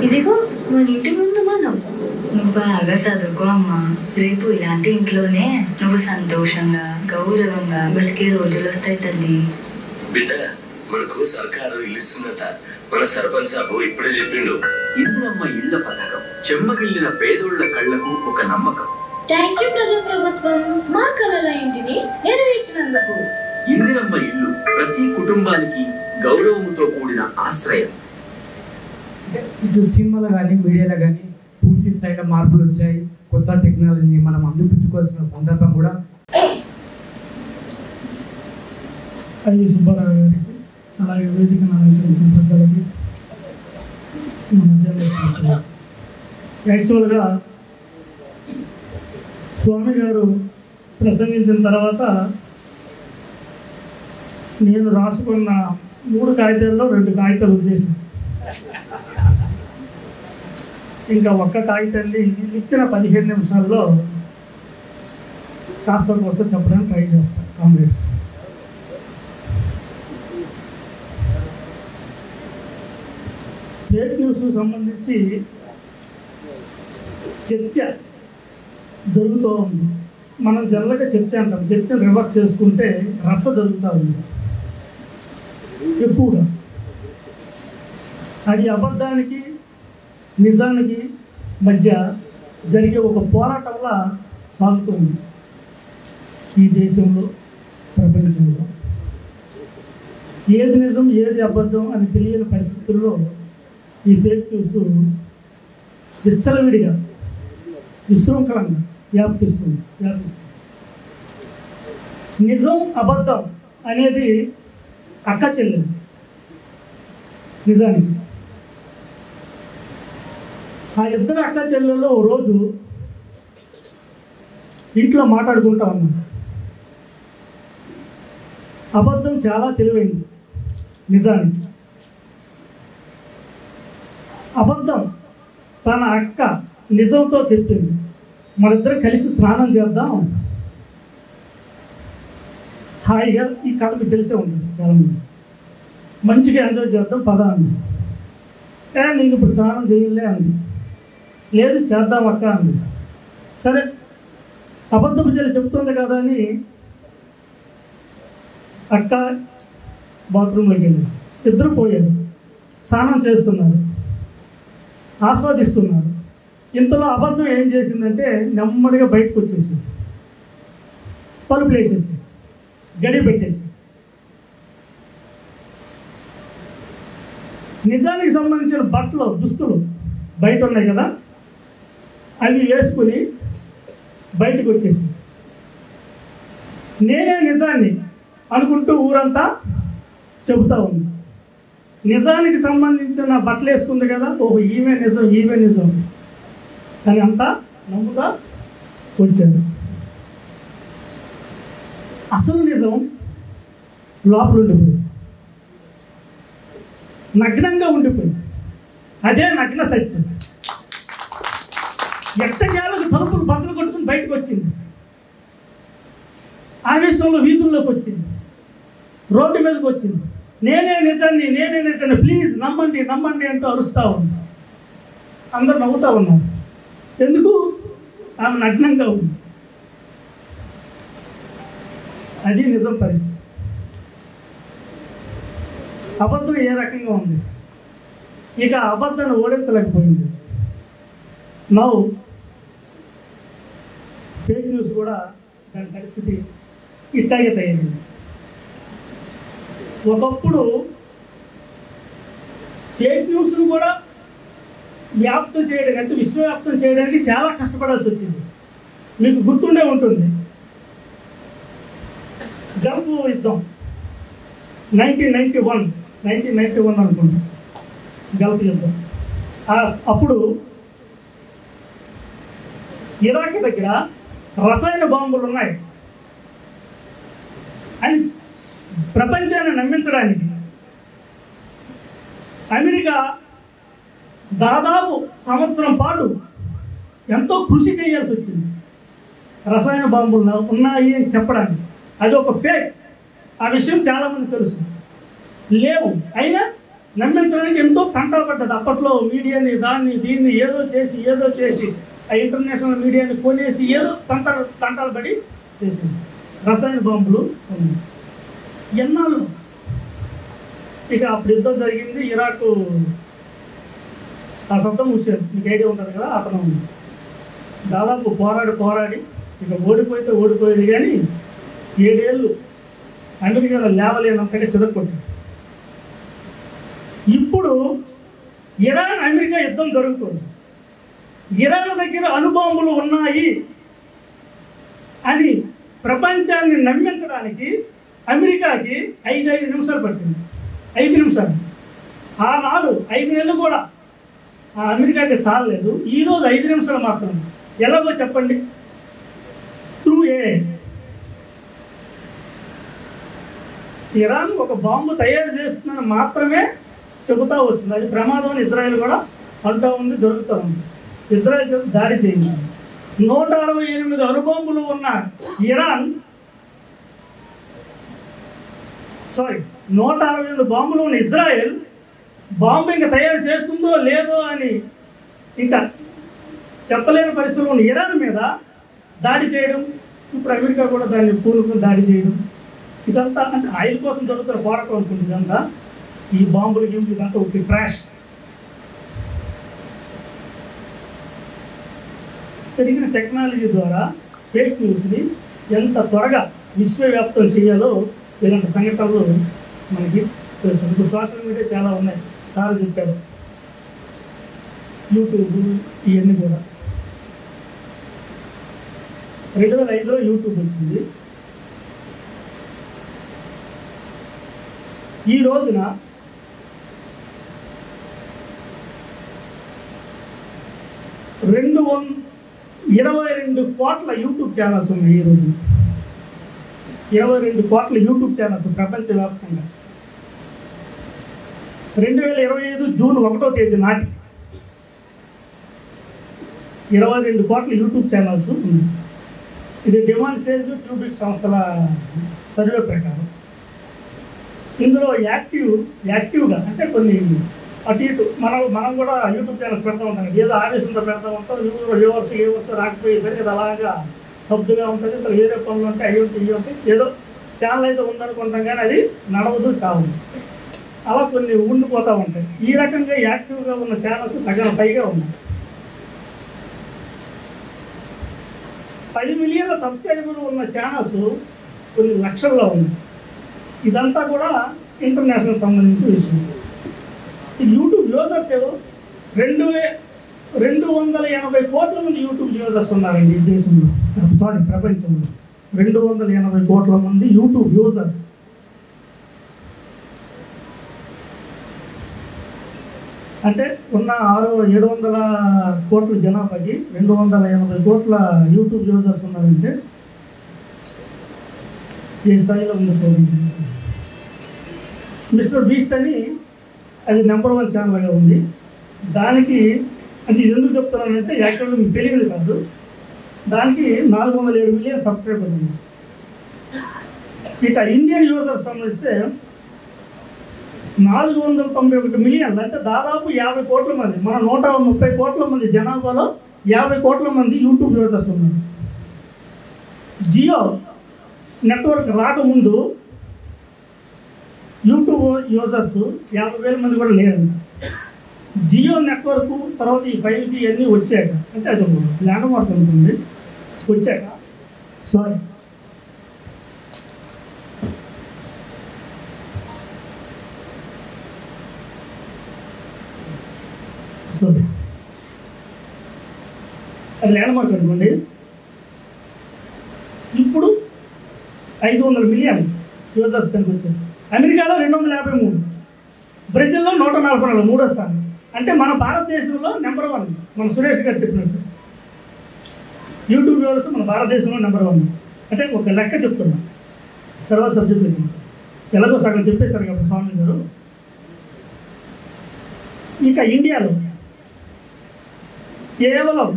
ఇదిగో మన ఇంటి ముందు మనం. నువ్వు బాగా చదువుకో అమ్మా. రేపు ఇలాంటి ఇంట్లోనే నువ్వు సంతోషంగా గౌరవంగా బతికే రోజులు వస్తాయి తల్లి. బిడ్డ, మనకు సర్కారు ఇల్లు ఇస్తుందట. మన సర్పంచ్ సాబు ఇప్పుడే చెప్పిండు. ఇందిరమ్మ ఇళ్ల పథకం చెమ్మగిల్లిన పేదోళ్ల కళ్లకు ఒక నమ్మకం. థ్యాంక్ యూ ప్రజాప్రభుత్వం, మా కలల ఇంటిని నెరవేర్చినందుకు. ఇందిరమ్మ ఇల్లు ప్రతి కుటుంబానికి గౌరవంతో కూడిన ఆశ్రయం. ఇటు సినిమాలో కానీ మీడియాలో కానీ పూర్తి స్థాయిలో మార్పులు వచ్చాయి. కొత్త టెక్నాలజీని మనం అందిపుచ్చుకోవాల్సిన సందర్భం కూడా. ఐవి సుబ్బారావు గారికి, అలాగే వేదికను అలంకరించిన పెద్దలకి యాక్చువల్గా స్వామి గారు ప్రసంగించిన తర్వాత నేను రాసుకున్న 3 కాగితాల్లో 2 కాగితాలు వదిలేసాను. ఇంకా ఒక్క కాగితాన్ని ఇచ్చిన 15 నిమిషాల్లో కాస్త చెప్పడానికి ట్రై చేస్తాను. కామ్రేడ్స్, ఫేక్ న్యూస్ సంబంధించి చర్చ జరుగుతూ ఉంది. మనం జనరల్గా చర్చ అంటాం. చర్చను రివర్స్ చేసుకుంటే రచ్చ జరుగుతూ ఉంది ఎక్కువగా. అది అబద్ధానికి నిజానికి మధ్య జరిగే ఒక పోరాటంలా సాగుతుంది ఈ దేశంలో, ప్రపంచంలో. ఏది నిజం ఏది అబద్ధం అని తెలియని పరిస్థితుల్లో ఈ ఫేక్ న్యూస్ విచ్చలవిడిగా విశృంఖలంగా వ్యాప్తిస్తుంది. నిజం అబద్ధం అనేది అక్క చెల్లెలు. నిజానికి ఆ ఇద్దరు అక్క చెల్లెల్లో ఓ రోజు ఇంట్లో మాట్లాడుకుంటా ఉన్నారు. అబద్ధం చాలా తెలివైంది నిజానికి. అబద్ధం తన అక్క నిజంతో చెప్పింది, మనిద్దరం కలిసి స్నానం చేద్దాం, హాయిగా. ఈ కథ మీకు తెలిసే ఉంటుంది చాలామంది. మంచిగా ఎంజాయ్ చేద్దాం పదా అంది. నేను ఇప్పుడు స్నానం చేయలే అంది. లేదు చేద్దాం అక్క అంది. సరే అబద్ధపు చెల్లి చెప్తుంది కదా అని అక్క బాత్రూంలోకి వెళ్ళి ఇద్దరు పోయారు. స్నానం చేస్తున్నారు, ఆస్వాదిస్తున్నారు. ఇంతలో అబద్ధం ఏం చేసిందంటే నెమ్మదిగా బయటకు వచ్చేసింది. తలుపులు వేసేసి గడి పెట్టేసి. నిజానికి సంబంధించిన బట్టలు దుస్తులు బయట ఉన్నాయి కదా, అవి వేసుకుని బయటకు వచ్చేసి నేనే నిజాన్ని అనుకుంటూ ఊరంతా చెబుతా ఉంది. నిజానికి సంబంధించిన బట్టలు వేసుకుంది కదా, ఓహో ఈమె నిజం ఈమె నిజం అని అంతా నమ్ముతా వచ్చాడు. అసలు నిజం లోపల ఉండిపోయింది, నగ్నంగా ఉండిపోయింది. అదే నగ్న సత్యం. ఎట్టకేలకు తలుపులు బట్టలు కొట్టుకుని బయటకు వచ్చింది. ఆవేశంలో వీధుల్లోకి వచ్చింది, రోడ్డు మీదకి వచ్చింది. నేనే నిజాన్ని ప్లీజ్ నమ్మండి నమ్మండి అంటూ అరుస్తూ ఉంది. అందరు నవ్వుతూ ఉన్నారు. ఎందుకు? ఆమె నగ్నంగా ఉంది. అది నిజం పరిస్థితి. అబద్ధం ఏ రకంగా ఉంది? ఇక అబద్ధాన్ని ఓడించలేకపోయింది. నౌ ఫేక్ న్యూస్ కూడా దాని పరిస్థితి ఇట్టాగే తయారైంది. ఒకప్పుడు ఫేక్ న్యూస్ను కూడా వ్యాప్తం చేయడానికి, అంటే విశ్వవ్యాప్తం చేయడానికి చాలా కష్టపడాల్సి వచ్చింది. మీకు గుర్తుండే ఉంటుంది, గల్ఫ్ యుద్ధం 1991 అనుకుంటా, గల్ఫ్ యుద్ధం. అప్పుడు ఇరాక్ దగ్గర రసాయన బాంబులు ఉన్నాయి అని ప్రపంచాన్ని నమ్మించడానికి అమెరికా దాదాపు సంవత్సరం పాటు ఎంతో కృషి చేయాల్సి వచ్చింది. రసాయన బాంబులు ఉన్నాయి అని చెప్పడానికి. అది ఒక ఫేక్. ఆ విషయం చాలామంది తెలుసు. లేవు, అయినా నమ్మించడానికి ఎంతో తంటాలు పడ్డది. అప్పట్లో మీడియాని దీన్ని ఏదో చేసి ఆ ఇంటర్నేషనల్ మీడియాని కొనేసి ఏదో తంటాలు పడి చేసింది. రసాయన బాంబులు ఎన్నాళ్ళు. ఇక అప్పుడు యుద్ధం జరిగింది ఇరాక్. ఆ సద్దాం హుస్సేన్ మీకు ఐడియా ఉంటుంది కదా, అతను దాదాపు పోరాడి ఇక ఓడిపోయాడు కానీ 7 ఏళ్ళు అమెరికాలో లేవలేనంతగా చిరగొట్టాడు. ఇప్పుడు ఇరాన్ అమెరికా యుద్ధం జరుగుతుంది. ఇరాన్ దగ్గర అణుబాంబులు ఉన్నాయి అని ప్రపంచాన్ని నమ్మించడానికి అమెరికాకి 5 నిమిషాలు పట్టింది. 5 నిమిషాలు. ఆనాడు 5 నెలలు కూడా ఆ అమెరికాకి చాలలేదు. ఈరోజు 5 నిమిషాలు మాత్రం. ఎలాగో చెప్పండి. త్రూ ఇరాన్ ఒక బాంబు తయారు చేస్తుందని మాత్రమే చెబుతూ వస్తుంది. అది ప్రమాదం అని ఇజ్రాయెల్ కూడా అంటూ ఉంది, జరుగుతూ ఉంది. ఇజ్రాయెల్ చేత దాడి చేయించింది. 168 అణుబాంబులు ఉన్న ఇరాన్ 168 బాంబులు ఉన్న ఇజ్రాయెల్ బాంబు ఇంకా తయారు చేస్తుందో లేదో అని ఇంకా చెప్పలేని పరిస్థితుల్లో ఉన్న ఇరాన్ మీద దాడి చేయడం, ఇప్పుడు అమెరికా కూడా దాన్ని పూనుకుని దాడి చేయడం, ఇదంతా అంటే ఆయిల్ కోసం జరుగుతున్న పోరాటం అనుకుంటుంది. ఇదంతా ఈ బాంబులు ఇదంతా ఒక ట్రాష్. పెరిగిన టెక్నాలజీ ద్వారా ఫేక్ న్యూస్ని ఎంత త్వరగా విశ్వవ్యాప్తం చేయాలో ఇలాంటి సంఘటనలు మనకి తెలుస్తుంది. ఇప్పుడు సోషల్ మీడియా చాలా ఉన్నాయి, సార్ చెప్పారు. యూట్యూబ్ ఇవన్నీ కూడా 2005లో యూట్యూబ్ వచ్చింది. ఈ రోజున 22 కోట్ల యూట్యూబ్ ఛానల్స్ ఉన్నాయి. ఈ రోజున 22 కోట్ల యూట్యూబ్ ఛానల్స్ ప్రపంచవ్యాప్తంగా. 2025 జూన్ 1వ తేదీ నాటి 22 కోట్ల యూట్యూబ్ ఛానల్స్ ఉన్నాయి. ఇది డిమాన్సేజ్ ట్యూబిక్ సంస్థల సర్వే ప్రకారం. ఇందులో యాక్టివ్గా అంటే కొన్ని అటు ఇటు మనం కూడా యూట్యూబ్ ఛానల్స్ పెడతా ఉంటాం. ఏదో ఆవేశంతో పెడతా ఉంటాం. వ్యూవర్స్ రాకపోయేసరికి అది అలాగా సబ్దుగా ఉంటుంది. ఇతర వేరే పనులు ఉంటాయి, అవి ఉంటాయి. ఏదో ఛానల్ అయితే ఉందనుకుంటాం కానీ అది నడవదు, చావు. అలా కొన్ని ఉండిపోతూ ఉంటాయి. ఈ రకంగా యాక్టివ్గా ఉన్న ఛానల్స్ సగం పైగా ఉన్నాయి. 10 మిలియన్ల సబ్స్క్రైబర్లు ఉన్న ఛానల్స్ కొన్ని లక్షల్లో ఉన్నాయి. ఇదంతా కూడా ఇంటర్నేషనల్ సంబంధించిన విషయం. ఈ యూట్యూబ్ యూజర్స్ 280 కోట్ల మంది యూట్యూబ్ యూజర్స్ ఉన్నారండి ఈ దేశంలో, ప్రపంచంలో. 280 కోట్ల మంది యూట్యూబ్ యూజర్స్. అంటే ఉన్న 700 కోట్ల జనాభాకి 280 కోట్ల యూట్యూబ్ యూజర్స్ ఉన్నారంటే ఏ స్థాయిలో ఉంది చూడండి. మిస్టర్ బీస్ట్ అని అది #1 ఛానల్గా ఉంది. దానికి అంటే ఇది ఎందుకు చెప్తున్నానంటే యాక్చువల్గా మీకు తెలియదు కాదు, దానికి 407 మిలియన్ సబ్స్క్రైబర్లు ఉన్నాయి. ఇక ఇండియన్ యూజర్స్ సంబంధిస్తే 491 మిలియన్లు, అంటే దాదాపు 50 కోట్ల మంది. మన 130 కోట్ల మంది జనాభాలో 50 కోట్ల మంది యూట్యూబ్ యూజర్స్ ఉన్నారు. జియో నెట్వర్క్ రాకముందు యూట్యూబ్ యూజర్స్ 50,000 మంది కూడా లేరంట. జియో నెట్వర్క్ తర్వాత ఈ 5G అన్నీ వచ్చాక, అంటే అది ల్యాండ్ మార్క్ ఉంటుంది, వచ్చాక అది ల్యాండ్ మార్క్ అనుకోండి. ఇప్పుడు 500 మిలియన్ యూజర్స్ దానికి వచ్చారు. అమెరికాలో 253, బ్రెజిల్లో 144, 3వ స్థానం. అంటే మన భారతదేశంలో #1. మన సురేష్ గారు చెప్పినట్టు యూట్యూబ్ యూజర్స్ మన భారతదేశంలో #1. అంటే ఒక లెక్క చెప్తున్నా, తర్వాత సబ్జెక్ట్ ఎలాగో సగం చెప్పేశారు కదా స్వామి గారు. ఇక ఇండియాలో కేవలం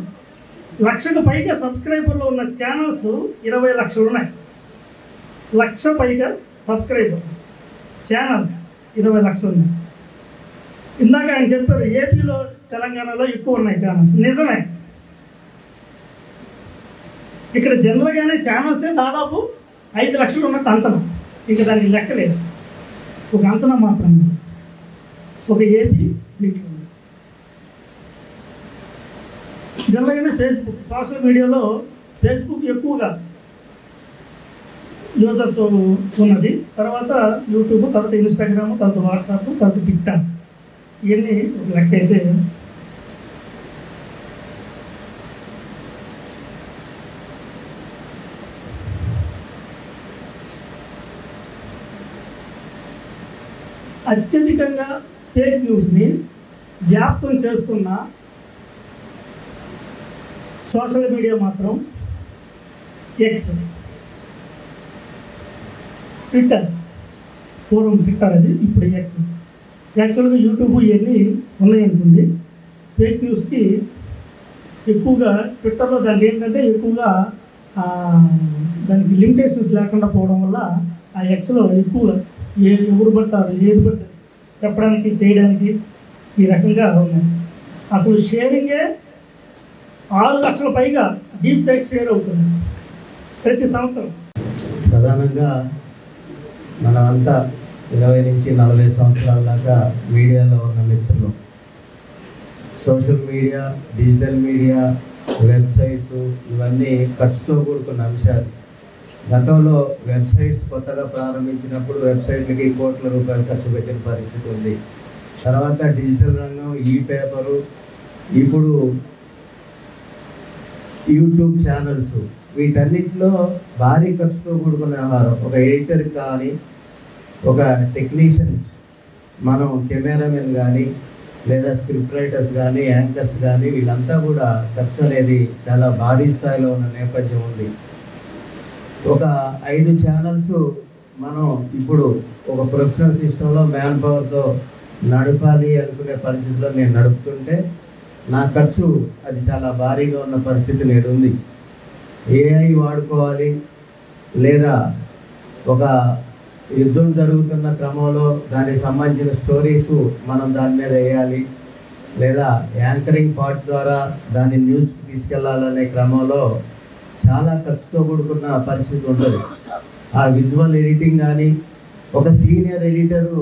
1,00,000కు పైగా సబ్స్క్రైబర్లు ఉన్న ఛానల్స్ 20 లక్షలు ఉన్నాయి. 1,00,000 పైగా సబ్స్క్రైబర్ ఛానల్స్ 20 లక్షలు ఉన్నాయి. ఇందాక ఆయన చెప్పారు ఏపీలో తెలంగాణలో ఎక్కువ ఉన్నాయి ఛానల్స్. నిజమే. ఇక్కడ జనరల్గానే ఛానల్సే దాదాపు 5 లక్షలు ఉన్నట్టు అంచనా. ఇంకా దానికి లెక్కలేదు, ఒక అంచనా మాత్రమే. ఒక ఏపీ దీంట్లో జనరల్గానే ఫేస్బుక్, సోషల్ మీడియాలో ఫేస్బుక్ ఎక్కువగా యూజర్స్ ఉన్నది. తర్వాత యూట్యూబ్, తర్వాత ఇన్స్టాగ్రామ్, తర్వాత వాట్సాప్, తర్వాత టిక్టాక్. ఇవన్నీ ఒక లెక్క అయితే అత్యధికంగా ఫేక్ న్యూస్ని వ్యాప్తం చేస్తున్న సోషల్ మీడియా మాత్రం ఎక్స్, ట్విట్టర్. పూర్వం ట్విట్టర్, అది ఇప్పుడు ఎక్స్. యాక్చువల్గా యూట్యూబ్ ఇవన్నీ ఉన్నాయనుకోండి. ఫేక్ న్యూస్కి ఎక్కువగా ట్విట్టర్లో దానికి ఏంటంటే ఎక్కువగా దానికి లిమిటేషన్స్ లేకుండా పోవడం వల్ల ఆ ఎక్స్లో ఎక్కువ ఎవరు పడతారు ఏది పడతారు చెప్పడానికి చేయడానికి ఈ రకంగా ఉన్నాయి. అసలు షేరింగే 6 లక్షల పైగా డీప్ ఫేక్ షేర్ అవుతుంది ప్రతి సంవత్సరం. ప్రధానంగా మనమంతా 20 నుంచి 40 సంవత్సరాల దాకా మీడియాలో ఉన్న మిత్రులు. Social media, digital media, websites ఇవన్నీ ఖర్చుతో కూడుకున్న అంశాలు. గతంలో వెబ్సైట్స్ కొత్తగా ప్రారంభించినప్పుడు వెబ్సైట్లకి కోట్ల రూపాయలు ఖర్చు పెట్టిన పరిస్థితి ఉంది. తర్వాత డిజిటల్ రంగం, ఈ పేపరు, ఇప్పుడు యూట్యూబ్ ఛానల్స్, వీటన్నిటిలో భారీ ఖర్చుతో కూడుకున్న వ్యవహారం. ఒక ఎడిటర్ కానీ, ఒక టెక్నీషియన్స్, మనం కెమెరామెన్ కానీ, లేదా స్క్రిప్ట్ రైటర్స్ కానీ, యాంకర్స్ కానీ, వీళ్ళంతా కూడా ఖర్చు అనేది చాలా భారీ స్థాయిలో ఉన్న నేపథ్యం ఉంది. ఒక 5 ఛానల్స్ మనం ఇప్పుడు ఒక ప్రొఫెషనల్ సిస్టంలో మ్యాన్ పవర్తో నడపాలి అనుకునే పరిస్థితిలో నేను నడుపుతుంటే నా ఖర్చు అది చాలా భారీగా ఉన్న పరిస్థితి నేడు ఉంది. ఏఐ వాడుకోవాలి, లేదా ఒక యుద్ధం జరుగుతున్న క్రమంలో దానికి సంబంధించిన స్టోరీస్ మనం దాని మీద వేయాలి, లేదా యాంకరింగ్ పార్ట్ ద్వారా దాన్ని న్యూస్కి తీసుకెళ్లాలనే క్రమంలో చాలా ఖర్చుతో కూడుకున్న పరిస్థితి ఉంటుంది. ఆ విజువల్ ఎడిటింగ్ కానీ, ఒక సీనియర్ ఎడిటరు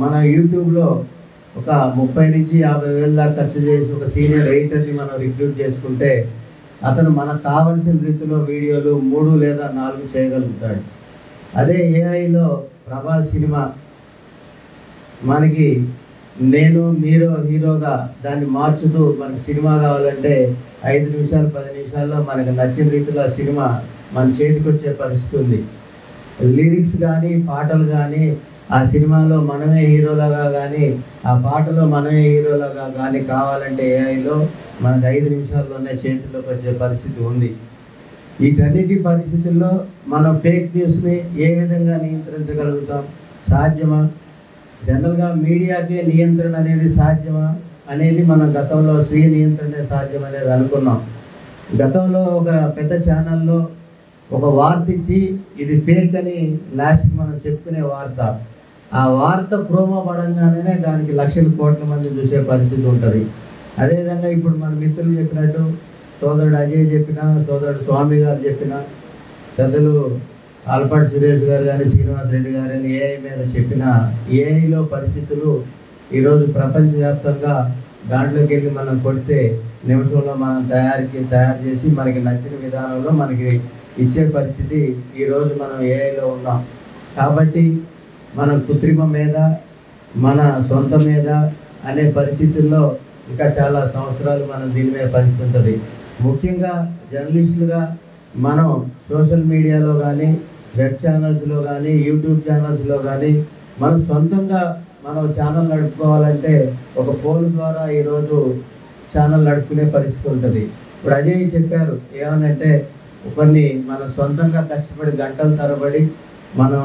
మన యూట్యూబ్లో ఒక 30 నుంచి 50 వేల దాకా ఖర్చు చేసి ఒక సీనియర్ ఎడిటర్ని మనం రిక్రూట్ చేసుకుంటే అతను మనకు కావలసిన రీతిలో వీడియోలు 3 లేదా 4 చేయగలుగుతాడు. అదే ఏఐలో ప్రభాస్ సినిమా మనకి నేను మీరు హీరోగా దాన్ని మార్చుతూ మనకి సినిమా కావాలంటే 5 నిమిషాలు 10 నిమిషాల్లో మనకు నచ్చిన రీతిలో ఆ సినిమా మన చేతికి వచ్చే పరిస్థితి ఉంది. లిరిక్స్ కానీ, పాటలు కానీ, ఆ సినిమాలో మనమే హీరోలాగా కానీ, ఆ పాటలో మనమే హీరోలాగా కానీ కావాలంటే ఏఐలో మనకు 5 నిమిషాల్లోనే చేతిలోకి వచ్చే పరిస్థితి ఉంది. వీటన్నిటి పరిస్థితుల్లో మనం ఫేక్ న్యూస్ని ఏ విధంగా నియంత్రించగలుగుతాం? సాధ్యమా? జనరల్గా మీడియాకే నియంత్రణ అనేది సాధ్యమా అనేది మనం గతంలో స్వీయ నియంత్రణే సాధ్యం అనేది అనుకున్నాం. గతంలో ఒక పెద్ద ఛానల్లో ఒక వార్త ఇచ్చి ఇది ఫేక్ అని లాస్ట్కి మనం చెప్పుకునే వార్త, ఆ వార్త ప్రోమో పడంగానే దానికి లక్షల కోట్ల మంది చూసే పరిస్థితి ఉంటుంది. అదేవిధంగా ఇప్పుడు మన మిత్రులు చెప్పినట్టు, సోదరుడు అజయ్ చెప్పిన, సోదరుడు స్వామి గారు చెప్పిన, పెద్దలు ఆల్పాటి సురేష్ గారు కానీ, శ్రీనివాస్ రెడ్డి గారు అని ఏఐ మీద చెప్పిన ఏఐలో పరిస్థితులు ఈరోజు ప్రపంచవ్యాప్తంగా దాంట్లోకి వెళ్ళి మనం కొడితే నిమిషంలో మనం తయారు చేసి మనకి నచ్చిన విధానంలో మనకి ఇచ్చే పరిస్థితి ఈరోజు మనం ఏఐలో ఉన్నాం. కాబట్టి మన కృత్రిమ మీద, మన సొంత మీద అనే పరిస్థితుల్లో ఇంకా చాలా సంవత్సరాలు మనం దీని మీద పరిస్థితి ఉంటుంది. ముఖ్యంగా జర్నలిస్టులుగా మనం సోషల్ మీడియాలో కానీ, వెబ్ ఛానల్స్లో కానీ, యూట్యూబ్ ఛానల్స్లో కానీ మనం సొంతంగా మనం ఛానల్ నడుపుకోవాలంటే ఒక ఫోన్ ద్వారా ఈరోజు ఛానల్ నడుపుకునే పరిస్థితి ఉంటుంది. ఇప్పుడు అజయ్ చెప్పారు ఏమనంటే, కొన్ని మనం సొంతంగా కష్టపడి గంటల తరబడి మనం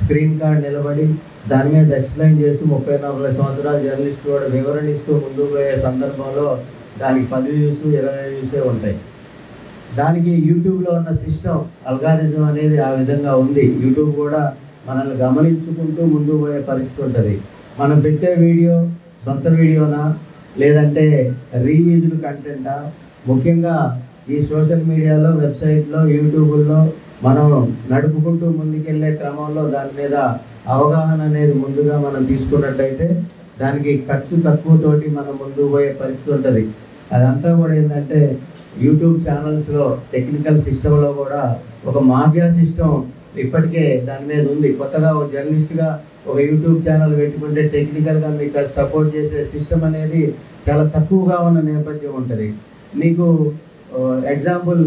స్క్రీన్ కార్డ్ నిలబడి దాని మీద ఎక్స్ప్లెయిన్ చేసి 30-40 సంవత్సరాల జర్నలిస్ట్ కూడా వివరణ ఇస్తూ ముందుకు పోయే సందర్భంలో దానికి 10 వ్యూస్ 20 వ్యూసే ఉంటాయి. దానికి యూట్యూబ్లో ఉన్న సిస్టమ్ అల్గారిజం అనేది ఆ విధంగా ఉంది. యూట్యూబ్ కూడా మనల్ని గమనించుకుంటూ ముందుకు పోయే పరిస్థితి ఉంటుంది. మనం పెట్టే వీడియో సొంత వీడియోనా లేదంటే రీయూజ్డ్ కంటెంటా? ముఖ్యంగా ఈ సోషల్ మీడియాలో, వెబ్సైట్లో, యూట్యూబ్లో మనం నడుపుకుంటూ ముందుకెళ్ళే క్రమంలో దాని మీద అవగాహన అనేది ముందుగా మనం తీసుకున్నట్టయితే దానికి ఖర్చు తక్కువతోటి మనం ముందుకు పోయే పరిస్థితి ఉంటుంది. అదంతా కూడా ఏంటంటే యూట్యూబ్ ఛానల్స్లో టెక్నికల్ సిస్టంలో కూడా ఒక మాఫియా సిస్టమ్ ఇప్పటికే దాని మీద ఉంది. కొత్తగా ఒక జర్నలిస్ట్గా ఒక యూట్యూబ్ ఛానల్ పెట్టుకుంటే టెక్నికల్గా మీకు సపోర్ట్ చేసే సిస్టమ్ అనేది చాలా తక్కువగా ఉన్న నేపథ్యం ఉంటుంది. నీకు ఎగ్జాంపుల్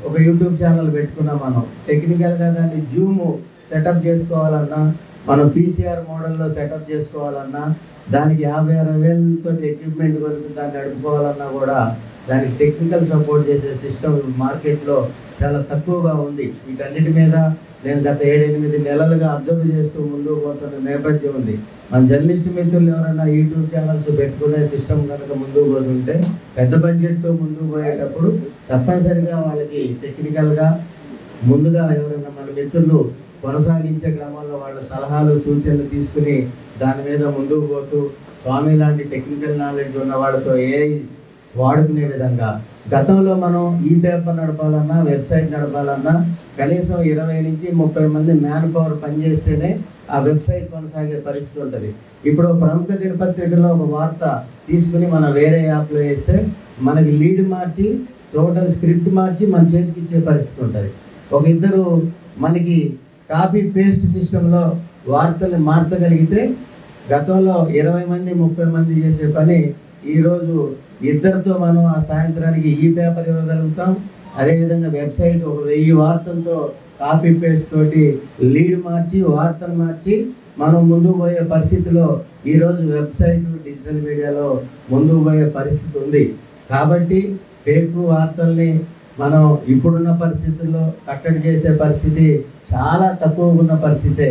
ఒక యూట్యూబ్ ఛానల్ పెట్టుకున్నాం, మనం టెక్నికల్గా దాన్ని జూమ్ సెటప్ చేసుకోవాలన్నా, మనం పీసీఆర్ మోడల్లో సెటప్ చేసుకోవాలన్నా, దానికి 50-60 వేలతో ఎక్విప్మెంట్ కొరకు దాన్ని నడుపుకోవాలన్నా కూడా దానికి టెక్నికల్ సపోర్ట్ చేసే సిస్టమ్ మార్కెట్లో చాలా తక్కువగా ఉంది. వీటన్నిటి మీద నేను గత 7-8 నెలలుగా అబ్జర్వ్ చేస్తూ ముందుకు పోతున్న నేపథ్యం ఉంది. మన జర్నలిస్ట్ మిత్రులు ఎవరైనా యూట్యూబ్ ఛానల్స్ పెట్టుకునే సిస్టమ్ కనుక ముందుకు పోతుంటే పెద్ద బడ్జెట్తో ముందుకు పోయేటప్పుడు తప్పనిసరిగా వాళ్ళకి టెక్నికల్గా ముందుగా ఎవరైనా మన మిత్రులు కొనసాగించే క్రమంలో వాళ్ళ సలహాలు, సూచనలు తీసుకుని దాని మీద ముందుకు పోతూ స్వామి లాంటి టెక్నికల్ నాలెడ్జ్ ఉన్న వాళ్ళతో వాడుకునే విధంగా గతంలో మనం ఈ పేపర్ నడపాలన్నా, వెబ్సైట్ నడపాలన్నా కనీసం 20 నుంచి 30 మంది మ్యాన్ పవర్ పనిచేస్తేనే ఆ వెబ్సైట్ కొనసాగే పరిస్థితి ఉంటుంది. ఇప్పుడు ప్రముఖ దినపత్రికలో ఒక వార్త తీసుకుని మనం వేరే యాప్లో వేస్తే మనకి లీడ్ మార్చి టోటల్ స్క్రిప్ట్ మార్చి మన చేతికి ఇచ్చే పరిస్థితి ఉంటుంది. ఒక ఇద్దరు మనకి కాపీ పేస్ట్ సిస్టంలో వార్తల్ని మార్చగలిగితే గతంలో 20 మంది 30 మంది చేసే పని ఈరోజు ఇద్దరితో మనం ఆ సాయంత్రానికి ఈ పేపర్ ఇవ్వగలుగుతాం. అదేవిధంగా వెబ్సైట్ ఒక 1000 వార్తలతో కాపీ పేస్ట్ తోటి లీడ్ మార్చి వార్తలు మార్చి మనం ముందుకు పోయే పరిస్థితిలో ఈరోజు వెబ్సైట్, డిజిటల్ మీడియాలో ముందుకు పోయే పరిస్థితి ఉంది. కాబట్టి ఫేక్ వార్తల్ని మనం ఇప్పుడున్న పరిస్థితుల్లో కట్టడి చేసే పరిస్థితి చాలా తక్కువగా ఉన్న పరిస్థితే.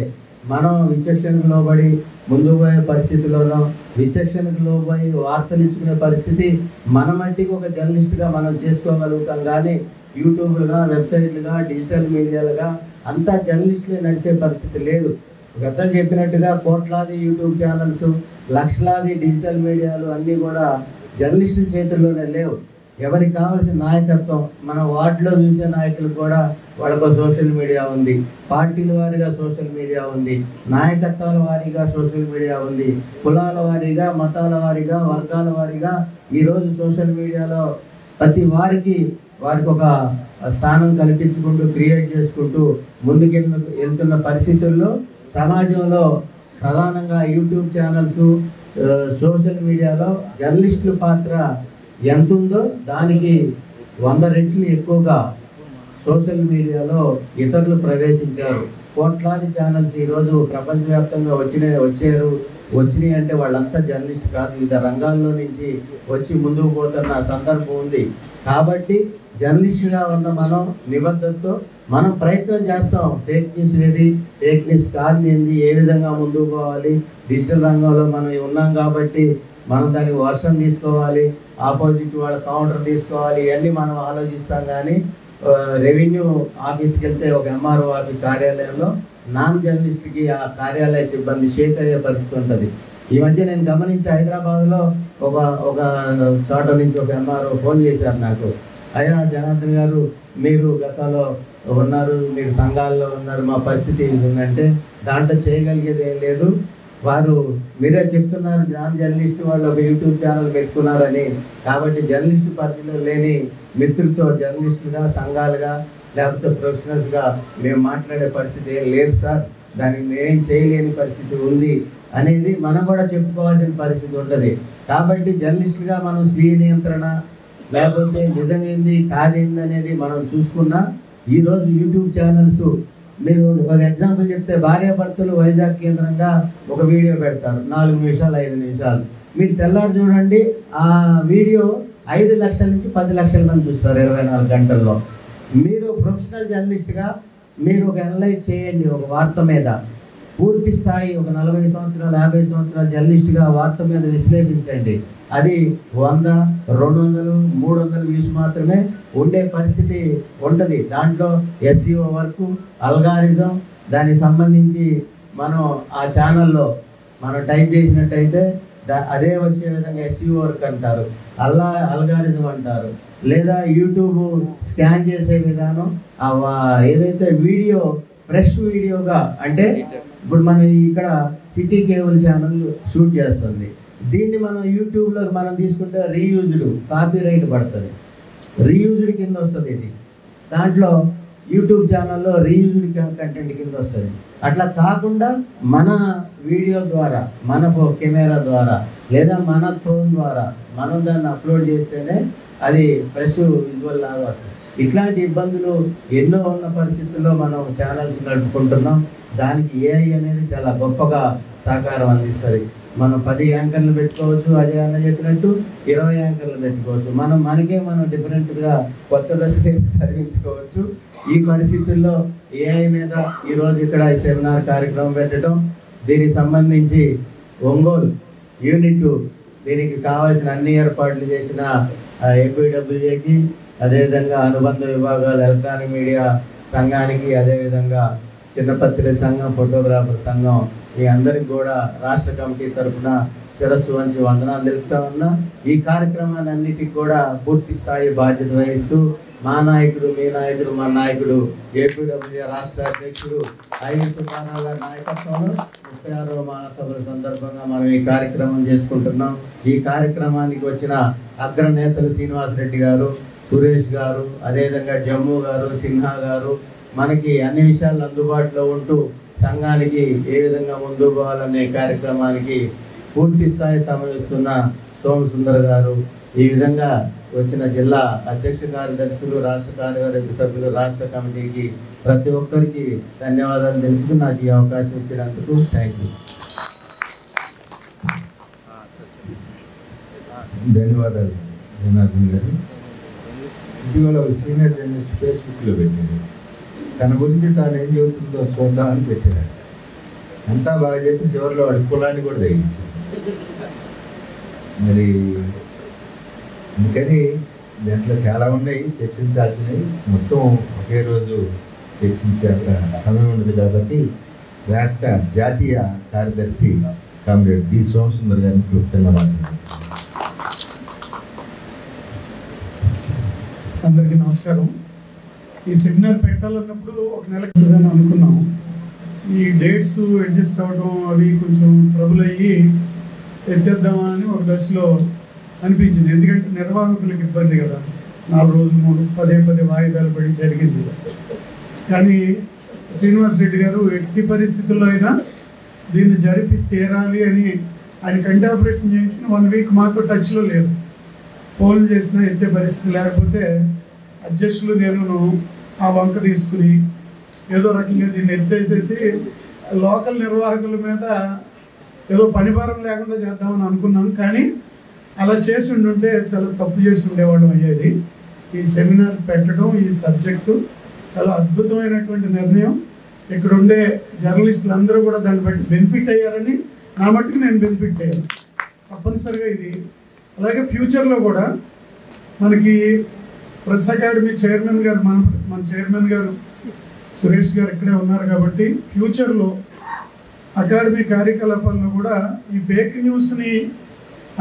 మనం విచక్షణకు లోబడి ముందుకు పోయే పరిస్థితిలోనో విచక్షణకు లోబడి వార్తలు ఇచ్చుకునే పరిస్థితి మన మట్టికి ఒక జర్నలిస్ట్గా మనం చేసుకోగలుగుతాం. కానీ యూట్యూబ్లుగా, వెబ్సైట్లుగా, డిజిటల్ మీడియాలుగా అంతా జర్నలిస్టులే నడిచే పరిస్థితి లేదు. పెద్దలు చెప్పినట్టుగా కోట్లాది యూట్యూబ్ ఛానల్స్, లక్షలాది డిజిటల్ మీడియాలు అన్నీ కూడా జర్నలిస్టుల చేతుల్లోనే లేవు. ఎవరికి కావాల్సిన నాయకత్వం మన వార్డులో చూసే నాయకులకు కూడా వాళ్ళకు సోషల్ మీడియా ఉంది, పార్టీల వారీగా సోషల్ మీడియా ఉంది, నాయకత్వాల వారీగా సోషల్ మీడియా ఉంది, కులాల వారీగా, మతాల వారీగా, వర్గాల వారీగా ఈరోజు సోషల్ మీడియాలో ప్రతి వారికి ఒక స్థానం కల్పించుకుంటూ క్రియేట్ చేసుకుంటూ ముందుకు వెళ్తున్న పరిస్థితుల్లో సమాజంలో ప్రధానంగా యూట్యూబ్ ఛానల్స్, సోషల్ మీడియాలో జర్నలిస్టుల పాత్ర ఎంత ఉందో దానికి 100 రెట్లు ఎక్కువగా సోషల్ మీడియాలో ఇతరులు ప్రవేశించారు. కోట్లాది ఛానల్స్ ఈరోజు ప్రపంచవ్యాప్తంగా వచ్చినాయి అంటే వాళ్ళంతా జర్నలిస్ట్ కాదు, వివిధ రంగాల్లో నుంచి వచ్చి ముందుకు పోతున్న సందర్భం ఉంది. కాబట్టి జర్నలిస్ట్గా ఉన్న మనం నిబద్ధతతో మనం ప్రయత్నం చేస్తాం. ఫేక్ న్యూస్ ఏది, ఫేక్ న్యూస్ కాదు ఏంది, ఏ విధంగా ముందుకు పోవాలి. డిజిటల్ రంగంలో మనం ఉన్నాం కాబట్టి మనం దానికి వర్షం తీసుకోవాలి, ఆపోజిట్ వాళ్ళ కౌంటర్ తీసుకోవాలి, ఇవన్నీ మనం ఆలోచిస్తాం. కానీ రెవెన్యూ ఆఫీస్కి వెళ్తే ఒక ఎంఆర్ఓ ఆఫీస్ కార్యాలయంలో నాన్ జర్నలిస్ట్కి ఆ కార్యాలయ సిబ్బంది షేక్ అయ్యే పరిస్థితి ఉంటుంది. ఈ మధ్య నేను గమనించి హైదరాబాద్లో ఒక చోట నుంచి ఒక ఎంఆర్ఓ ఫోన్ చేశారు నాకు, అయ్యా జనార్దన్ గారు మీరు గతంలో ఉన్నారు, మీరు సంఘాల్లో ఉన్నారు, మా పరిస్థితి ఉందంటే దాంట్లో చేయగలిగేది ఏం లేదు. వారు మీరే చెప్తున్నారు నాన్ జర్నలిస్ట్ వాళ్ళు ఒక యూట్యూబ్ ఛానల్ పెట్టుకున్నారని, కాబట్టి జర్నలిస్ట్ పరిధిలో లేని మిత్రులతో జర్నలిస్టులుగా, సంఘాలుగా, లేకపోతే ప్రొఫెషనల్స్గా మేము మాట్లాడే పరిస్థితి ఏం లేదు సార్, దానికి మేమేం చేయలేని పరిస్థితి ఉంది అనేది మనం కూడా చెప్పుకోవాల్సిన పరిస్థితి ఉంటుంది. కాబట్టి జర్నలిస్టులుగా మనం స్వీయ నియంత్రణ లేకపోతే నిజమేంది కాదేంది అనేది మనం చూసుకున్నా ఈరోజు యూట్యూబ్ ఛానల్స్ మీరు ఒక ఎగ్జాంపుల్ చెప్తే భార్యాభర్తలు వైజాగ్ కేంద్రంగా ఒక వీడియో పెడతారు, 4 నిమిషాలు 5 నిమిషాలు. మీరు తెల్లారు చూడండి, ఆ వీడియో 5 లక్షల నుంచి 10 లక్షల మంది చూస్తారు 24 గంటల్లో. మీరు ప్రొఫెషనల్ జర్నలిస్ట్గా మీరు ఒక అనలైజ్ చేయండి, ఒక వార్త మీద పూర్తి స్థాయి ఒక 40 సంవత్సరాలు 50 సంవత్సరాల జర్నలిస్ట్గా వార్త మీద విశ్లేషించండి. అది 100, 200, 300 వ్యూస్ మాత్రమే ఉండే పరిస్థితి ఉంటుంది. దాంట్లో SEO వర్క్, అల్గారిజం, దానికి సంబంధించి మనం ఆ ఛానల్లో మనం టైప్ చేసినట్టయితే అదే వచ్చే విధంగా SEO వర్క్ అంటారు, అల్గారిజం అంటారు, లేదా యూట్యూబ్ స్కాన్ చేసే విధానం, ఏదైతే వీడియో ఫ్రెష్ వీడియోగా, అంటే ఇప్పుడు మన ఇక్కడ సిటీ కేబుల్ ఛానల్ షూట్ చేస్తుంది, దీన్ని మనం యూట్యూబ్లో మనం తీసుకుంటే రీయూజ్డ్ కాపీ రైట్ పడుతుంది, రీయూజ్డ్ కింద వస్తుంది. ఇది దాంట్లో యూట్యూబ్ ఛానల్లో రీయూజ్డ్ కంటెంట్ కింద వస్తుంది. అట్లా కాకుండా మన వీడియో ద్వారా, మన కెమెరా ద్వారా, లేదా మన ఫోన్ ద్వారా మనం దాన్ని అప్లోడ్ చేస్తేనే అది ఫ్రెష్ విజువల్ లాగా వస్తుంది. ఇట్లాంటి ఇబ్బందులు ఎన్నో ఉన్న పరిస్థితుల్లో మనం ఛానల్స్ నడుపుకుంటున్నాం. దానికి AI అనేది చాలా గొప్పగా సహకారం అందిస్తుంది. మనం 10 యాంకర్లు పెట్టుకోవచ్చు, అజయ్ అన్న చెప్పినట్టు 20 యాంకర్లు పెట్టుకోవచ్చు. మనకే మనం డిఫరెంట్గా కొత్త డ్రెస్ వేసి చదివించుకోవచ్చు. ఈ పరిస్థితుల్లో AI మీద ఈరోజు ఇక్కడ ఈ సెమినార్ కార్యక్రమం పెట్టడం, దీనికి సంబంధించి ఒంగోలు యూనిట్ దీనికి కావాల్సిన అన్ని ఏర్పాట్లు చేసిన APWJకి, అదేవిధంగా అనుబంధ విభాగాలు ఎలక్ట్రానిక్ మీడియా సంఘానికి, అదేవిధంగా చిన్నపత్రిక సంఘం, ఫోటోగ్రాఫర్ సంఘం, మీ అందరికి కూడా రాష్ట్ర కమిటీ తరఫున శిరస్సు వంచి వందనాలు తెలుపుతా ఉన్నా. ఈ కార్యక్రమాన్ని అన్నిటికి కూడా పూర్తి స్థాయి బాధ్యత వహిస్తూ మా నాయకుడు, మీ నాయకుడు, మా నాయకుడు APWJ రాష్ట్ర అధ్యక్షుడు ఐవి సుబ్బారావు గారి నాయకత్వంలో 36వ మహాసభల సందర్భంగా మనం ఈ కార్యక్రమం చేసుకుంటున్నాం. ఈ కార్యక్రమానికి వచ్చిన అగ్రనేతలు శ్రీనివాసరెడ్డి గారు, సురేష్ గారు, అదేవిధంగా జమ్ము గారు, సిన్హా గారు, మనకి అన్ని విషయాలు అందుబాటులో ఉంటూ సంఘానికి ఏ విధంగా ముందుకు పోవాలనే కార్యక్రమానికి పూర్తి స్థాయి సమయిస్తున్న సోమసుందర్ గారు, ఈ విధంగా వచ్చిన జిల్లా అధ్యక్ష కార్యదర్శులు, రాష్ట్ర కార్యవర్గ సభ్యులు, రాష్ట్ర కమిటీకి ప్రతి ఒక్కరికి ధన్యవాదాలు తెలుపుతూ నాకు ఈ అవకాశం ఇచ్చినందుకు థ్యాంక్ యూ. ధన్యవాదాలు జనార్దన్ గారు. ఇటీవల ఒక సీనియర్ జర్నలిస్ట్ ఫేస్బుక్లో పెట్టాడు, తన గురించి తాను ఏం చెబుతుందో చూద్దామని పెట్టాడు. అంతా బాగా చెప్పి చివరిలో వాడి కులాన్ని కూడా తగ్గించాడు. మరి అందుకని దాంట్లో చాలా ఉన్నాయి చర్చించాల్సినవి, మొత్తం ఒకే రోజు చర్చించేంత సమయం ఉండదు. కాబట్టి రాష్ట్ర జాతీయ కార్యదర్శి కామ్రేడ్ బి సోమసుందర్ గారిని క్లుప్తంగా మాట్లాడుతున్నాను. అందరికీ నమస్కారం. ఈ సెమినార్ పెట్టాలన్నప్పుడు ఒక నెల క్రితం అనుకున్నాం. ఈ డేట్స్ అడ్జస్ట్ అవ్వడం అవి కొంచెం ట్రబుల్ అయ్యి ఎత్తేద్దామా అని ఒక దశలో అనిపించింది. ఎందుకంటే నిర్వాహకులకు ఇబ్బంది కదా, 4 రోజులు పదే వాయిదాలు పడి జరిగింది. కానీ శ్రీనివాసరెడ్డి గారు ఎట్టి పరిస్థితుల్లో అయినా దీన్ని జరిపి తీరాలి అని ఆయన కంటి ఆపరేషన్ చేయించుకుని 1 వీక్ మాతో టచ్లో లేరు. ఫోన్ చేసినా ఎత్తే పరిస్థితి లేకపోతే అధ్యక్షులు నేను ఆ వంక తీసుకుని ఏదో రకంగా దీన్ని ఎత్తేసేసి లోకల్ నిర్వాహకుల మీద ఏదో పనిభారం లేకుండా చేద్దామని అనుకున్నాం. కానీ అలా చేసి ఉండుంటే చాలా తప్పు చేసి ఉండేవాళ్ళం అయ్యేది. ఈ సెమినార్ పెట్టడం, ఈ సబ్జెక్టు చాలా అద్భుతమైనటువంటి నిర్ణయం. ఇక్కడ ఉండే జర్నలిస్టులు అందరూ కూడా దాన్ని బట్టి బెనిఫిట్ అయ్యారని నా మట్టుకు నేను బెనిఫిట్ అయ్యాను తప్పనిసరిగా. ఇది అలాగే ఫ్యూచర్లో కూడా మనకి ప్రెస్ అకాడమీ చైర్మన్ గారు, మన చైర్మన్ గారు సురేష్ గారు ఇక్కడే ఉన్నారు కాబట్టి ఫ్యూచర్లో అకాడమీ కార్యకలాపాల్లో కూడా ఈ ఫేక్ న్యూస్ని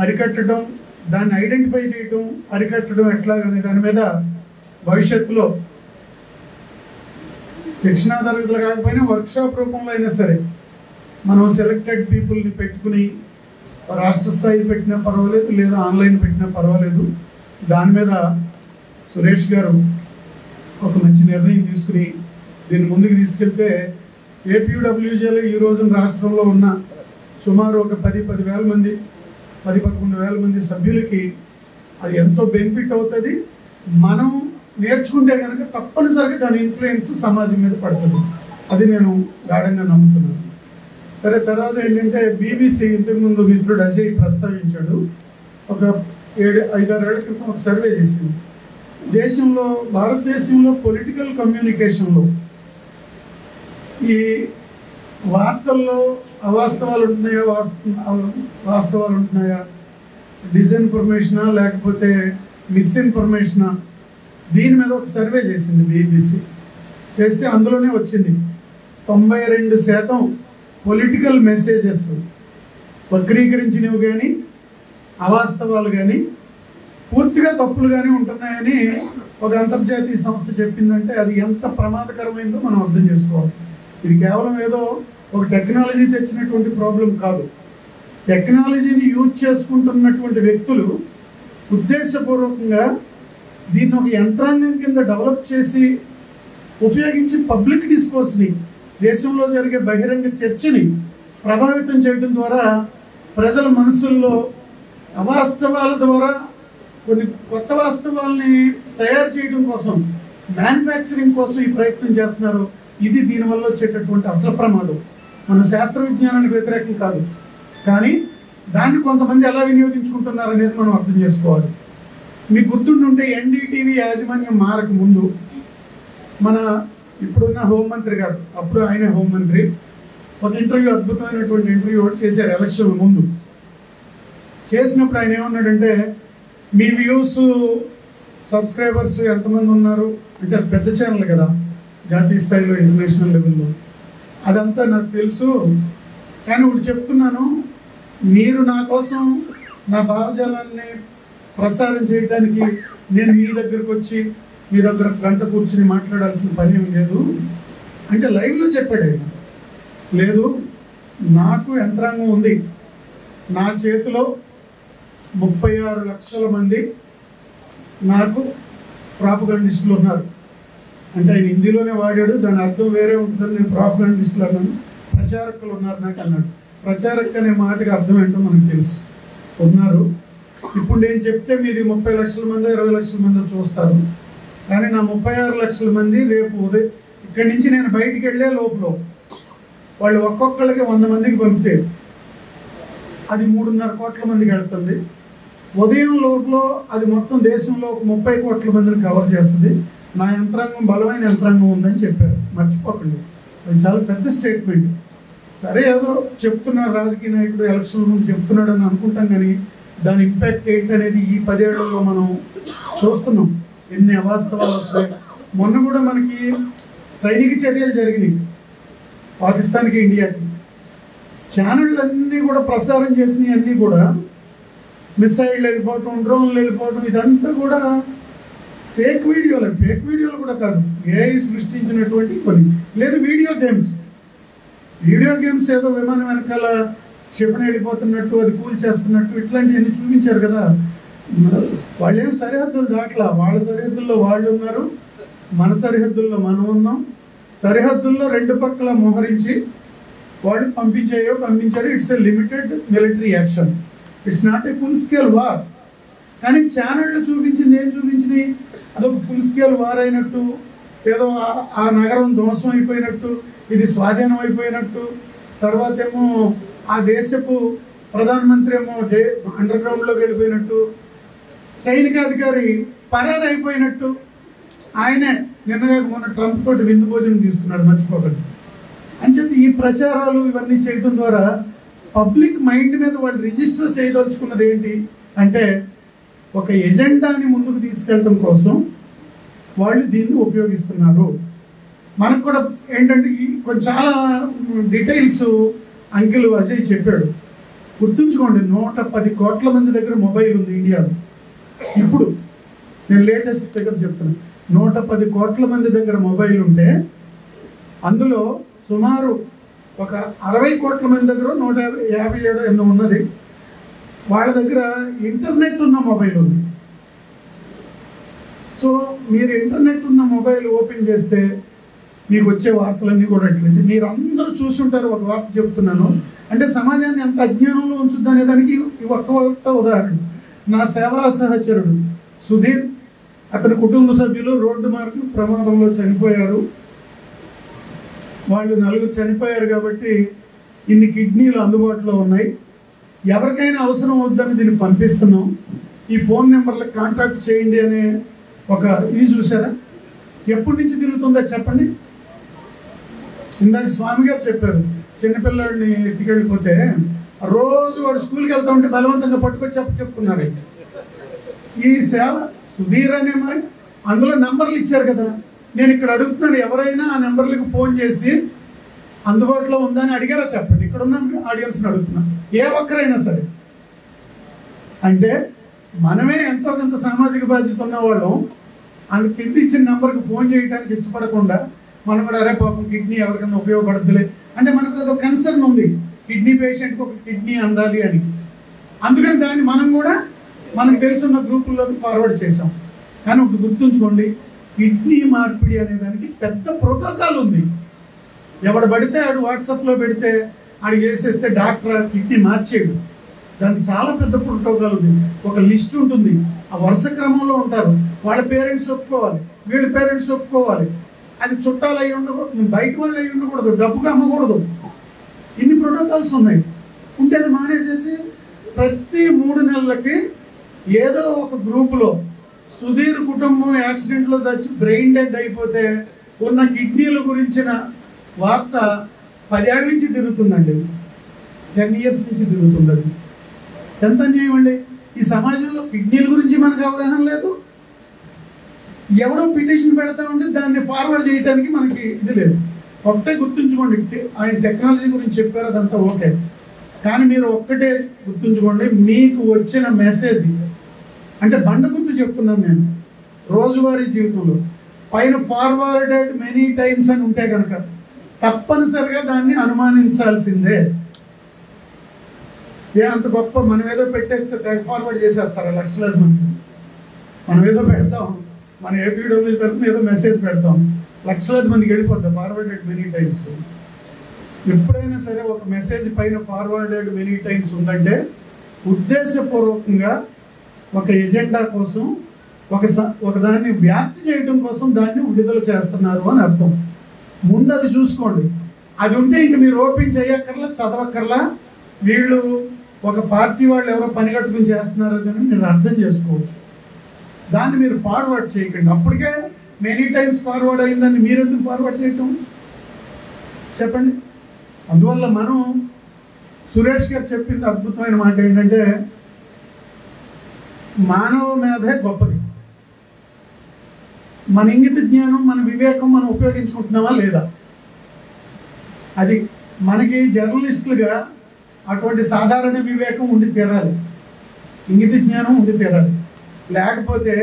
అరికట్టడం, దాన్ని ఐడెంటిఫై చేయడం, అరికట్టడం ఎట్లాగనే దాని మీద భవిష్యత్తులో శిక్షణా తరగతులు కాకపోయినా వర్క్షాప్ రూపంలో అయినా సరే మనం సెలెక్టెడ్ పీపుల్ని పెట్టుకుని రాష్ట్ర స్థాయి పెట్టినా పర్వాలేదు, లేదా ఆన్లైన్ పెట్టినా పర్వాలేదు. దాని మీద సురేష్ గారు ఒక మంచి నిర్ణయం తీసుకుని దీన్ని ముందుకు తీసుకెళ్తే APWJలో ఈ రోజున రాష్ట్రంలో ఉన్న సుమారు ఒక 10,000 మంది 11,000 మంది సభ్యులకి అది ఎంతో బెనిఫిట్ అవుతుంది. మనం నేర్చుకుంటే కనుక తప్పనిసరిగా దాని ఇన్ఫ్లుయెన్స్ సమాజం మీద పడుతుంది. అది నేను గాఢంగా నమ్ముతున్నాను. సరే, తర్వాత ఏంటంటే BBC ఇంతకుముందు మిత్రుడు అజయ్ ప్రస్తావించాడు. ఒక 5-6 ఏళ్ల క్రితం ఒక సర్వే చేసింది. దేశంలో, భారతదేశంలో పొలిటికల్ కమ్యూనికేషన్లో ఈ వార్తల్లో అవాస్తవాలు ఉంటున్నాయా, వాస్తవాలు ఉంటున్నాయా, డిస్ఇన్ఫర్మేషనా లేకపోతే మిస్ఇన్ఫర్మేషనా, దీని మీద ఒక సర్వే చేసింది BBC. చేస్తే అందులోనే వచ్చింది 92% పొలిటికల్ మెసేజెస్ వక్రీకరించినవి కానీ అవాస్తవాలు కానీ పూర్తిగా తప్పులు కానీ ఉంటున్నాయని ఒక అంతర్జాతీయ సంస్థ చెప్పిందంటే అది ఎంత ప్రమాదకరమైందో మనం అర్థం చేసుకోవాలి. ఇది కేవలం ఏదో ఒక టెక్నాలజీ తెచ్చినటువంటి ప్రాబ్లం కాదు. టెక్నాలజీని యూజ్ చేసుకుంటున్నటువంటి వ్యక్తులు ఉద్దేశపూర్వకంగా దీన్ని ఒక యంత్రాంగం కింద డెవలప్ చేసి ఉపయోగించి పబ్లిక్ డిస్కోర్స్ని, దేశంలో జరిగే బహిరంగ చర్చని ప్రభావితం చేయడం ద్వారా ప్రజల మనసుల్లో అవాస్తవాల ద్వారా కొన్ని కొత్త వాస్తవాల్ని తయారు చేయడం కోసం, మ్యానుఫ్యాక్చరింగ్ కోసం ఈ ప్రయత్నం చేస్తున్నారు. ఇది దీనివల్ల వచ్చేటటువంటి అసలు ప్రమాదం. మన శాస్త్ర విజ్ఞానానికి వ్యతిరేకం కాదు, కానీ దాన్ని కొంతమంది ఎలా వినియోగించుకుంటున్నారు అనేది మనం అర్థం చేసుకోవాలి. మీకు గుర్తుంటుంటే ఎన్డీటీవీ యాజమాన్యం మారక ముందు మన ఇప్పుడున్న హోంమంత్రి గారు, అప్పుడు ఆయనే హోంమంత్రి, ఒక ఇంటర్వ్యూ, అద్భుతమైనటువంటి ఇంటర్వ్యూ ఒకటి చేశారు ఎలక్షన్ ముందు. చేసినప్పుడు ఆయన ఏమన్నాడంటే, మీ వ్యూస్ సబ్స్క్రైబర్స్ ఎంతమంది ఉన్నారు అంటే, అది పెద్ద ఛానల్ కదా, జాతీయ స్థాయిలో ఇంటర్నేషనల్ లెవెల్లో, అదంతా నాకు తెలుసు, కానీ ఒకటి చెప్తున్నాను, మీరు నా కోసం నా భావజాలాన్ని ప్రసారం చేయడానికి నేను మీ దగ్గరకు వచ్చి మీ దగ్గర గంట కూర్చుని మాట్లాడాల్సిన పని ఏం లేదు అంటే లైవ్లో చెప్పాడు ఆయన. లేదు, నాకు యంత్రాంగం ఉంది, నా చేతిలో 36 లక్షల మంది నాకు ప్రాపగండిస్టులు ఉన్నారు అంటే ఆయన హిందీలోనే వాడాడు, దాని అర్థం వేరే ఉంటుందని నేను ప్రాపగండిస్టులు అన్నాను. ప్రచారకులు ఉన్నారు నాకు అన్నాడు. ప్రచారక్ అనే మాటకి అర్థం ఏంటో మనకు తెలుసు, ఉన్నారు. ఇప్పుడు నేను చెప్తే మీది 30 లక్షల మంది 20 లక్షల మంది చూస్తారు, కానీ నా 36 లక్షల మంది రేపు ఉదయం ఇక్కడి నుంచి నేను బయటికి వెళ్ళే లోపల వాళ్ళు ఒక్కొక్కళ్ళకి 100 మందికి పంపితే అది 3.5 కోట్ల మందికి వెళ్తుంది. ఉదయం లోపల అది మొత్తం దేశంలో 30 కోట్ల మందిని కవర్ చేస్తుంది. నా యంత్రాంగం బలమైన యంత్రాంగం ఉందని చెప్పారు, మర్చిపోకండి. అది చాలా పెద్ద స్టేట్మెంట్. సరే, ఏదో చెప్తున్నారు రాజకీయ నాయకుడు ఎలక్షన్ ముందు చెప్తున్నాడు అని అనుకుంటాం, కానీ దాని ఇంపాక్ట్ ఏంటి అనేది ఈ 10 ఏళ్లలో మనం చూస్తున్నాం. ఎన్ని అవాస్తవాలు వస్తాయి. మొన్న కూడా మనకి సైనిక చర్యలు జరిగినాయి పాకిస్తాన్కి, ఇండియాకి. ఛానళ్ళు అన్నీ కూడా ప్రసారం చేసినవి అన్నీ కూడా మిసైళ్ళు వెళ్ళిపోవటం, డ్రోన్లు వెళ్ళిపోవటం, ఇదంతా కూడా ఫేక్ వీడియోలు. ఫేక్ వీడియోలు కూడా కాదు, ఏఐ సృష్టించినటువంటి కొన్ని. లేదు, వీడియో గేమ్స్ ఏదో విమానం వెనకాల క్షిపణి వెళ్ళిపోతున్నట్టు, అది కూల్ చేస్తున్నట్టు, ఇట్లాంటివన్నీ చూపించారు కదా. వాళ్ళేం సరిహద్దులు దాట్లా, వాళ్ళ సరిహద్దుల్లో వాళ్ళు ఉన్నారు, మన సరిహద్దుల్లో మనం ఉన్నాం. సరిహద్దుల్లో 2 పక్కల మోహరించి వాళ్ళు పంపించారు. It's a limited military action, it's not a full scale war. కానీ ఛానళ్ళు చూపించింది ఏం చూపించినాయి, అదొక ఫుల్ స్కేల్ వార్ అయినట్టు, ఏదో ఆ నగరం ధ్వంసం అయిపోయినట్టు, ఇది స్వాధీనం అయిపోయినట్టు, తర్వాత ఏమో ఆ దేశపు ప్రధానమంత్రి ఏమో అండర్ గ్రౌండ్లోకి వెళ్ళిపోయినట్టు, సైనికాధికారి పరారైపోయినట్టు. ఆయనే నిన్నగా మొన్న ట్రంప్ తోటి విందు భోజనం తీసుకున్నాడు, మర్చిపోకండి. అంచేత ఈ ప్రచారాలు ఇవన్నీ చేయడం ద్వారా పబ్లిక్ మైండ్ మీద వాళ్ళు రిజిస్టర్ చేయదలుచుకున్నది ఏంటి అంటే, ఒక ఎజెండాని ముందుకు తీసుకెళ్ళడం కోసం వాళ్ళు దీన్ని ఉపయోగిస్తున్నారు. మనకు కూడా ఏంటంటే కొంచెం చాలా డీటెయిల్స్ అంకిల్ అజయ్ చెప్పాడు. గుర్తుంచుకోండి, 110 కోట్ల మంది దగ్గర మొబైల్ ఉంది ఇండియాలో. ఇప్పుడు నేను లేటెస్ట్ ఫిగర్ చెప్తున్నాను, 110 కోట్ల మంది దగ్గర మొబైల్ ఉంటే అందులో సుమారు ఒక 60 కోట్ల మంది దగ్గర 157 ఎన్నో ఉన్నది, వాళ్ళ దగ్గర ఇంటర్నెట్ ఉన్న మొబైల్ ఉంది. సో మీరు ఇంటర్నెట్ ఉన్న మొబైల్ ఓపెన్ చేస్తే మీకు వచ్చే వార్తలన్నీ కూడా ఎట్లంటే, మీరు అందరూ చూస్తుంటారు. ఒక వార్త చెప్తున్నాను అంటే సమాజాన్ని ఎంత అజ్ఞానంలో ఉంచుద్ది అనే దానికి ఈ ఒక్క వార్త ఉదాహరణ. నా సేవా సహచరుడు సుధీర్, అతని కుటుంబ సభ్యులు రోడ్డు మార్గం ప్రమాదంలో చనిపోయారు. వాళ్ళు 4 చనిపోయారు కాబట్టి ఇన్ని కిడ్నీలు అందుబాటులో ఉన్నాయి. ఎవరికైనా అవసరం వద్దని దీన్ని పంపిస్తున్నాం, ఈ ఫోన్ నెంబర్లకు కాంటాక్ట్ చేయండి అనే ఒక ఇది చూసారా? ఎప్పటి నుంచి తిరుగుతుందో చెప్పండి. ఇందాక స్వామి గారు చెప్పారు, చిన్నపిల్లాడిని ఎత్తుకెళ్ళిపోతే రోజు వాడు స్కూల్కి వెళ్తా ఉంటే బలవంతంగా పట్టుకొచ్చి చెప్తున్నారు. ఈ సేవ సుధీర్ అనే అందులో నంబర్లు ఇచ్చారు కదా. నేను ఇక్కడ అడుగుతున్నాను, ఎవరైనా ఆ నెంబర్లకు ఫోన్ చేసి అందుబాటులో ఉందని అడిగారా చెప్పండి. ఇక్కడ ఉన్న ఆడియన్స్ని అడుగుతున్నాను. ఏ ఒక్కరైనా సరే. అంటే మనమే ఎంతో కొంత సామాజిక బాధ్యత ఉన్నవాళ్ళం అందుకు కింద ఇచ్చిన నెంబర్కి ఫోన్ చేయడానికి ఇష్టపడకుండా మనం కూడా అరే పాపం కిడ్నీ ఎవరికైనా ఉపయోగపడదులే అంటే మనకు ఒక కన్సర్న్ ఉంది, కిడ్నీ పేషెంట్కి ఒక కిడ్నీ అందాలి అని. అందుకని దాన్ని మనం కూడా మనకు తెలుసున్న గ్రూపుల్లోకి ఫార్వర్డ్ చేసాం. కానీ ఒకటి గుర్తుంచుకోండి, కిడ్నీ మార్పిడి అనే దానికి పెద్ద ప్రోటోకాల్ ఉంది. ఎవడు పడితే ఆడు వాట్సాప్లో పెడితే ఆడు వేసేస్తే డాక్టర్ కిడ్నీ మార్చేయడు. దానికి చాలా పెద్ద ప్రోటోకాల్ ఉంది, ఒక లిస్ట్ ఉంటుంది, ఆ వరుస క్రమంలో ఉంటారు. వాళ్ళ పేరెంట్స్ ఒప్పుకోవాలి, వీళ్ళ పేరెంట్స్ ఒప్పుకోవాలి, అది చుట్టాలు అయి ఉండకూడదు, బయట వాళ్ళు అయి ఉండకూడదు, డబ్బుగా అమ్మకూడదు. ఇన్ని ప్రోటోకాల్స్ ఉన్నాయి. ఉంటే అది మానేసేసి ప్రతి 3 నెలలకి ఏదో ఒక గ్రూపులో సుధీర్ కుటుంబం యాక్సిడెంట్లో చచ్చి బ్రెయిన్ డెడ్ అయిపోతే ఉన్న కిడ్నీల గురించిన వార్త 10 ఏళ్ళ నుంచి తిరుగుతుందండి, 10 years నుంచి తిరుగుతుంది. అది ఎంత అన్యాయం అండి. ఈ సమాజంలో కిడ్నీల గురించి మనకు అవగాహన లేదు. ఎవడో పిటిషన్ పెడతా ఉంటే దాన్ని ఫార్వర్డ్ చేయడానికి మనకి ఇది లేదు. కొత్త గుర్తుంచుకోండి, ఆయన టెక్నాలజీ గురించి చెప్పారు, అదంతా ఓకే. కానీ మీరు ఒక్కటే గుర్తుంచుకోండి, మీకు వచ్చిన మెసేజ్ అంటే బండ గుర్తు చెప్తున్నాను నేను, రోజువారీ జీవితంలో పైన ఫార్వర్డెడ్ మెనీ టైమ్స్ అని ఉంటే కనుక తప్పనిసరిగా దాన్ని అనుమానించాల్సిందే. అంత గొప్ప మనం ఏదో పెట్టేస్తే ఫార్వర్డ్ చేసేస్తారా లక్షలాది మంది? మనం ఏదో పెడతాం, మన ఏపీడబ్ల్యూ తరఫున ఏదో మెసేజ్ పెడతాం, లక్షలాది మందికి వెళ్ళిపోద్దాం ఫార్వర్డెడ్ మెనీ టైమ్స్. ఎప్పుడైనా సరే ఒక మెసేజ్ పైన ఫార్వర్డెడ్ మెనీ టైమ్స్ ఉందంటే ఉద్దేశపూర్వకంగా ఒక ఎజెండా కోసం ఒక దాన్ని వ్యాప్తి చేయడం కోసం దాన్ని విడుదల చేస్తున్నారు అని అర్థం. ముందు అది చూసుకోండి. అది ఉంటే ఇంక మీరు ఓపెన్ చేయక్కర్లా, చదవక్కర్లా, వీళ్ళు ఒక పార్టీ వాళ్ళు ఎవరో పని కట్టుకుని చేస్తున్నారు అని మీరు అర్థం చేసుకోవచ్చు. దాన్ని మీరు ఫార్వర్డ్ చేయకండి. అప్పటికే మెనీ టైమ్స్ ఫార్వర్డ్ అయిందని మీరు ఎందుకు ఫార్వర్డ్ చేయటం చెప్పండి. అందువల్ల మనం సురేష్ గారు చెప్పింది అద్భుతమైన మాట ఏంటంటే మానవ మేధే గొప్పది. మన ఇంగిత జ్ఞానం, మన వివేకం మనం ఉపయోగించుకుంటున్నామా లేదా? అది మనకి జర్నలిస్టులుగా అటువంటి సాధారణ వివేకం ఉండి తీరాలి, ఇంగిత జ్ఞానం ఉండి తీరాలి. లేకపోతే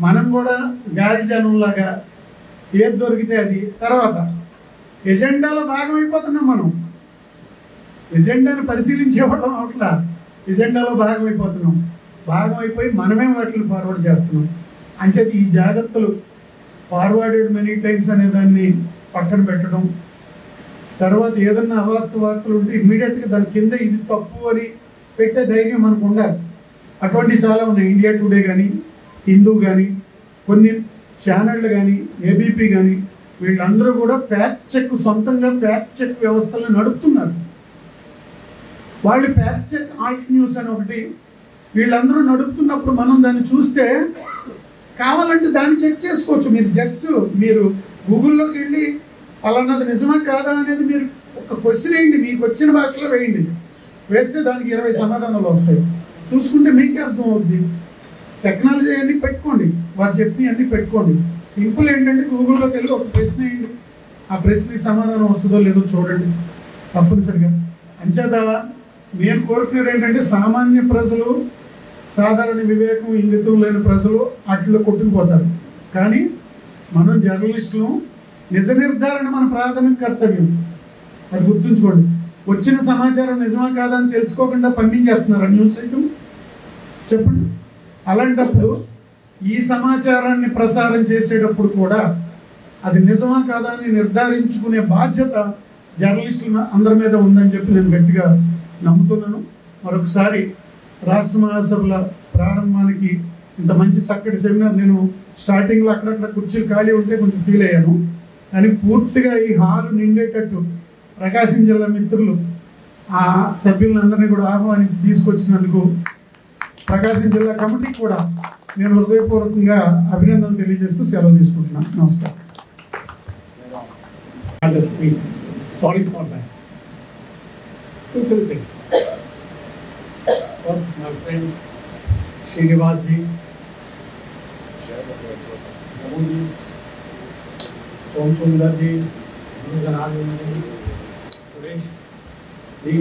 మనం కూడా గాలి జనంలాగా ఏది దొరికితే అది. తర్వాత ఎజెండాలో భాగం అయిపోతున్నాం. మనం ఎజెండాను పరిశీలించేవాళ్ళం అవట్లా, ఎజెండాలో భాగం అయిపోతున్నాం. భాగం అయిపోయి మనమే వాటిని ఫార్వర్డ్ చేస్తున్నాం. అంచేది ఈ జాగ్రత్తలు, ఫార్వర్డెడ్ మెనీ టైమ్స్ అనే దాన్ని పక్కన పెట్టడం. తర్వాత ఏదన్నా అవాస్తవ వార్తలు ఉంటే ఇమ్మీడియట్గా దాని కింద ఇది తప్పు అని పెట్టే ధైర్యం మనకు ఉండాలి. అటువంటివి చాలా ఉన్నాయి. ఇండియా టుడే కానీ, హిందూ కానీ, కొన్ని ఛానళ్ళు కానీ, ఏబీపీ కానీ, వీళ్ళందరూ కూడా ఫ్యాక్ట్ చెక్, సొంతంగా ఫ్యాక్ట్ చెక్ వ్యవస్థలను నడుపుతున్నారు. వాళ్ళు ఫ్యాక్ట్ చెక్ ఆల్ట్ న్యూస్ అని ఒకటి వీళ్ళందరూ నడుపుతున్నప్పుడు మనం దాన్ని చూస్తే కావాలంటే దాన్ని చెక్ చేసుకోవచ్చు. మీరు జస్ట్ మీరు గూగుల్లోకి వెళ్ళి అలాన్నది నిజమా కాదా అనేది మీరు ఒక క్వశ్చన్ వేయండి, మీకు వచ్చిన భాషలో వేయండి. వేస్తే దానికి 20 సమాధానాలు వస్తాయి. చూసుకుంటే మీకే అర్థం అవుద్ది. టెక్నాలజీ అన్నీ పెట్టుకోండి, వారు చెప్పినవి అన్నీ పెట్టుకోండి. సింపుల్ ఏంటంటే గూగుల్లోకి వెళ్ళి ఒక ప్రశ్న వేయండి, ఆ ప్రశ్నకి సమాధానం వస్తుందో లేదో చూడండి తప్పనిసరిగా. అంచేత నేను కోరుకునేది ఏంటంటే సామాన్య ప్రజలు, సాధారణ వివేకం, ఇంగితం లేని ప్రజలు వాటిలో కొట్టుకుపోతారు. కానీ మనం జర్నలిస్టులు నిజ నిర్ధారణ మన ప్రాథమిక కర్తవ్యం. అది గుర్తుంచుకోండి. వచ్చిన సమాచారం నిజమా కాదా అని తెలుసుకోకుండా పంపించేస్తున్నారు న్యూస్ ఐటమ్ చెప్పండి. అలాంటప్పుడు ఈ సమాచారాన్ని ప్రసారం చేసేటప్పుడు కూడా అది నిజమా కాదా అని నిర్ధారించుకునే బాధ్యత జర్నలిస్టుల అందరి మీద ఉందని చెప్పి నేను గట్టిగా నమ్ముతున్నాను. మరొకసారి రాష్ట్ర మహాసభల ప్రారంభానికి ఇంత మంచి చక్కటి సెమినార్, నేను స్టార్టింగ్లో అక్కడక్కడ కుర్చీలు ఖాళీ ఉంటే కొంచెం ఫీల్ అయ్యాను. కానీ పూర్తిగా ఈ హాలు నిండేటట్టు ప్రకాశం జిల్లా మిత్రులు ఆ సభ్యులందరినీ కూడా ఆహ్వానించి తీసుకొచ్చినందుకు ప్రకాశం జిల్లా కమిటీకి కూడా నేను హృదయపూర్వకంగా అభినందనలు తెలియజేస్తూ సెలవు తీసుకుంటున్నాను. నమస్కారం. Sorry for that. Two things. First, my friend Srinivas ji, Abu ji, Om Sundar ji, Suresh ji,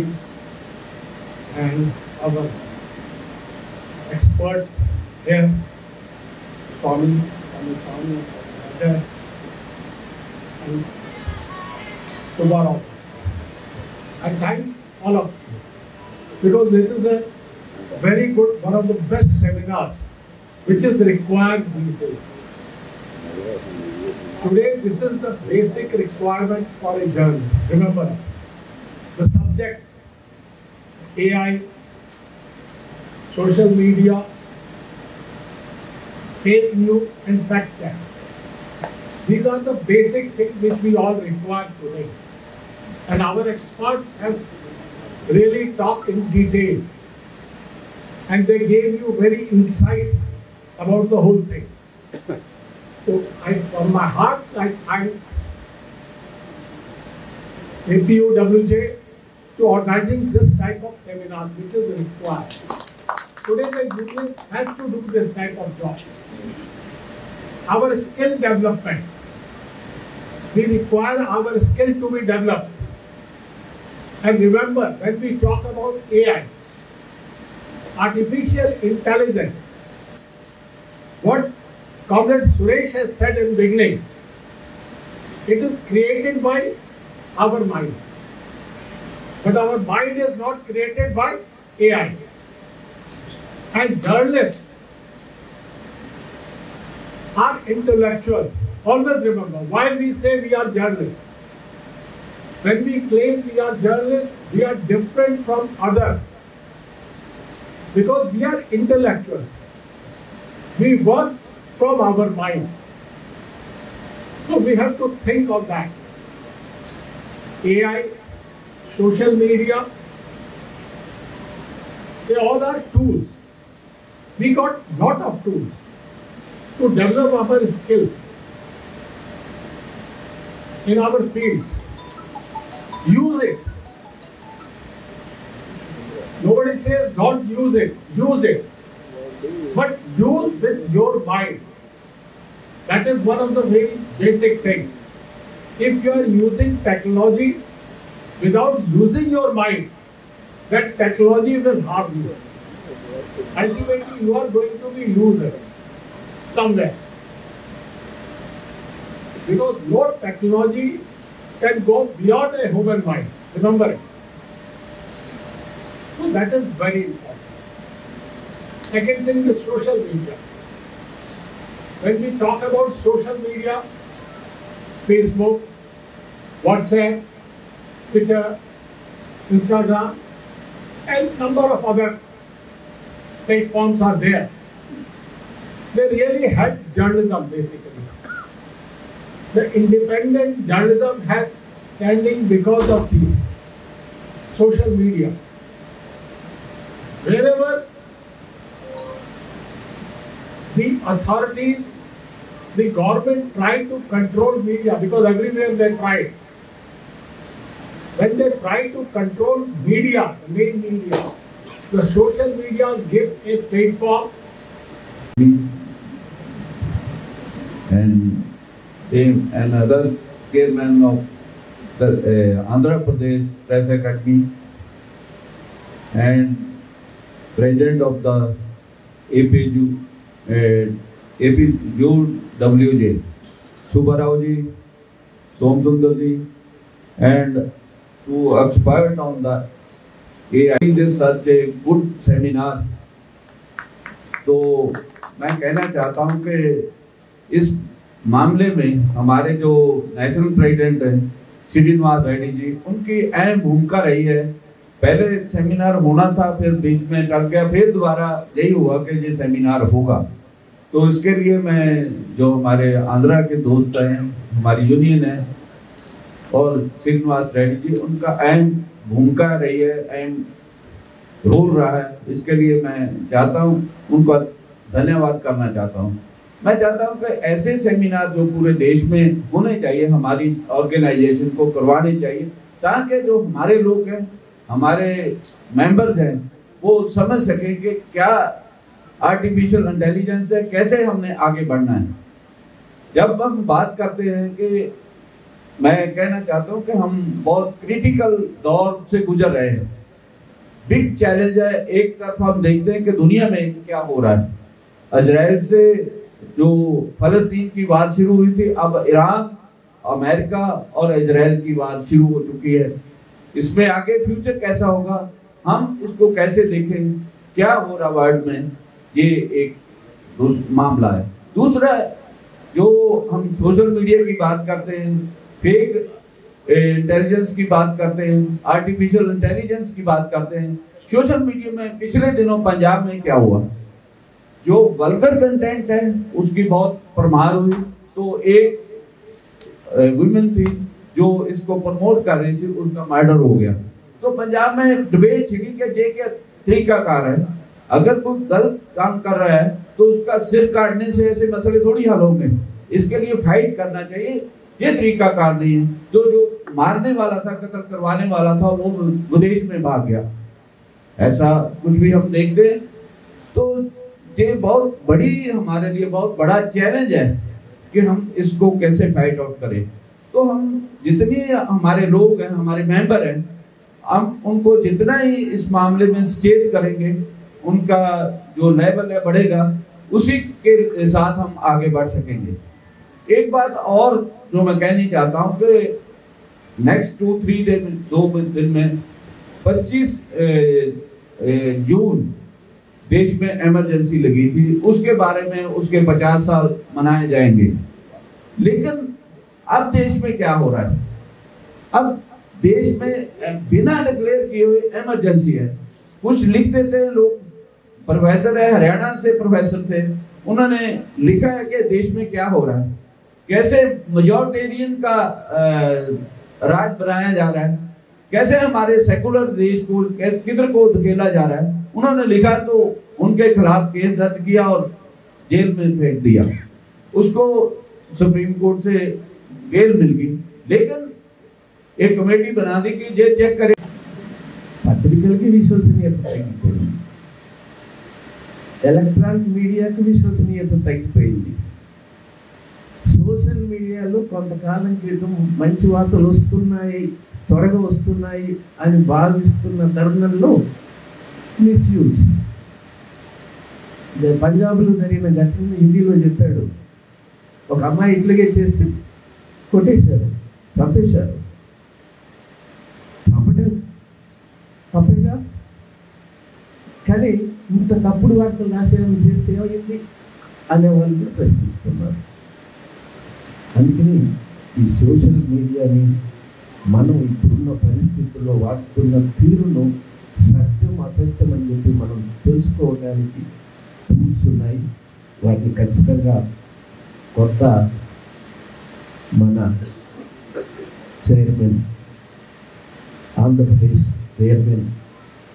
and our experts here, Swami, Ajay, and Subbarao. I thank all of you because this is a very good, one of the best seminars which is required these days. Today, this is the basic requirement for a journalist. Remember, the subject, AI, social media, fake news and fact check. These are the basic things which we all require today. And our experts have really talked in detail. And they gave you very insight about the whole thing. So from my heart, I thank APUWJ to organizing this type of seminar, which is required. Today the union has to do this type of job. Our skill development. We require our skill to be developed. And remember, when we talk about AI, artificial intelligence, what Comrade Suresh has said in the beginning, it is created by our minds. But our mind is not created by AI. And journalists are intellectuals. Always remember, why we say we are journalists. When we claim we are journalists, we are different from others. Because we are intellectuals. We work from our mind. So we have to think of that. AI, social media, they all are tools. We got a lot of tools to develop our skills in our fields. Use it. Nobody says don't use it. Use it. But use with your mind. That is one of the very basic things. If you are using technology without using your mind, that technology will harm you. Ultimately, you are going to be loser somewhere. Because no technology can go beyond a human mind. Remember it. So that is very important. Second thing is social media. When we talk about social media, Facebook, WhatsApp, Twitter, Instagram, and number of other platforms are there. They really help journalism basically. The independent journalism has standing because of these social media. Wherever the authorities, the government try to control media, because everywhere they tried. When they try to control media, the main media, the social media give a platform. And same another chairman of the Andhra Pradesh Press Academy and president of the APUWJ, Subbarao ji, Somsundar ji, and to expert on the AI. This such a good seminar. तो मैं कहना चाहता हूँ कि इस मामले में हमारे जो नेशनल प्रेसिडेंट हैं श्रीनिवास रेड्डी जी, उनकी अहम भूमिका रही है। पहले सेमिनार होना था, फिर बीच में टल गया, फिर दोबारा यही हुआ कि ये सेमिनार होगा। तो इसके लिए मैं जो हमारे आंध्रा के दोस्त हैं, हमारी यूनियन है, और श्रीनिवास रेड्डी जी, उनका अहम भूमिका रही है, अहम रोल रहा है। इसके लिए मैं चाहता हूँ, उनका धन्यवाद करना चाहता हूँ। मैं चाहता हूँ कि ऐसे सेमिनार जो पूरे देश में होने चाहिए, हमारी ऑर्गेनाइजेशन को करवाने चाहिए, ताकि जो हमारे लोग हैं, हमारे मेंबर्स हैं, वो समझ सकें कि क्या आर्टिफिशियल इंटेलिजेंस है, कैसे हमने आगे बढ़ना है। जब हम बात करते हैं कि मैं कहना चाहता हूँ कि हम बहुत क्रिटिकल दौर से गुजर रहे हैं। बिग चैलेंज है। एक तरफ हम देखते हैं कि दुनिया में क्या हो रहा है, इजराइल से जो फलस्तीन की वार शुरू हुई थी, अब ईरान, अमेरिका और इजराइल की वार शुरू हो चुकी है। इसमें आगे फ्यूचर कैसा होगा, हम इसको कैसे देखें, क्या हो रहा वर्ल्ड में, ये एक मामला है। दूसरा, जो हम सोशल मीडिया की बात करते हैं, फेक इंटेलिजेंस की बात करते हैं, आर्टिफिशियल इंटेलिजेंस की बात करते हैं, सोशल मीडिया में पिछले दिनों पंजाब में क्या हुआ, जो वल्गर कंटेंट है उसकी बहुत परमार हुई। तो एक वुमेन थी जो इसको प्रमोट कर रही थी, उसका मर्डर हो गया। तो पंजाब में एक डिबेट छिड़ी कि ये क्या तरीकाकार है, अगर कोई गलत काम कर रहा है तो उसका सिर काटने से ऐसे मसले थोड़ी हल होंगे, इसके लिए फाइट करना चाहिए, ये तरीकाकार नहीं है। जो मारने वाला था, कत्ल करवाने वाला था, वो विदेश में भाग गया, ऐसा कुछ भी हम देखते हैं। तो ये बहुत बड़ी, हमारे लिए बहुत बड़ा चैलेंज है कि हम इसको कैसे फाइट आउट करें। तो हम जितने हमारे लोग हैं, हमारे मेंबर हैं, हम उनको जितना ही इस मामले में स्टेट करेंगे, उनका जो लेवल है बढ़ेगा, उसी के साथ हम आगे बढ़ सकेंगे। एक बात और जो मैं कहनी चाहता हूँ कि नेक्स्ट 2-3 दिन में 25 जून देश में इमरजेंसी लगी थी, उसके बारे में उसके 50 साल मनाए जाएंगे। लेकिन अब देश में क्या हो रहा है, अब देश में बिना डिक्लेयर किए हुए इमरजेंसी है। कुछ लिख देते हैं लोग, प्रोफेसर है, हरियाणा से प्रोफेसर थे, उन्होंने लिखा है कि देश में क्या हो रहा है, कैसे मेजॉरिटेरियन का राज बनाया जा रहा है, कैसे हमारे सेकुलर देश को किधर को धकेला जा रहा है। उन्होंने लिखा तो उनके खिलाफ केस दर्ज किया और जेल में फेंक दिया, उसको सुप्रीम कोर्ट से बेल मिल गई। लेकिन एक कमेटी बना दी कि ये चेक करे, పత్రికలకి విశ్వసనీయత తగ్గిపోయింది, ఎలక్ట్రానిక్ మీడియాకి విశ్వసనీయత తగ్గిపోయింది. సోషల్ మీడియాలో కొంతకాలం క్రితం మంచి వార్తలు వస్తున్నాయి, త్వరగా వస్తున్నాయి అని భావిస్తున్న తరుణంలో మిస్యూజ్. పంజాబ్లో జరిగిన ఘటనని హిందీలో చెప్పాడు, ఒక అమ్మాయి ఇట్లాగే చేస్తే కొట్టేశారు, చంపేశారు. చంపటం తప్పేగా, కానీ ఇంత తప్పుడు వార్తలు రాసేయడం చేస్తే ఏమైంది అనే వాళ్ళు కూడా ప్రశ్నిస్తున్నారు. అందుకని ఈ సోషల్ మీడియాని మనం ఇప్పుడున్న పరిస్థితుల్లో వాడుతున్న తీరును సత్యం అసత్యం అని చెప్పి మనం తెలుసుకోవడానికి టూల్స్ ఉన్నాయి. వాటిని ఖచ్చితంగా కొత్త మన చైర్మన్, ఆంధ్రప్రదేశ్ చైర్మన్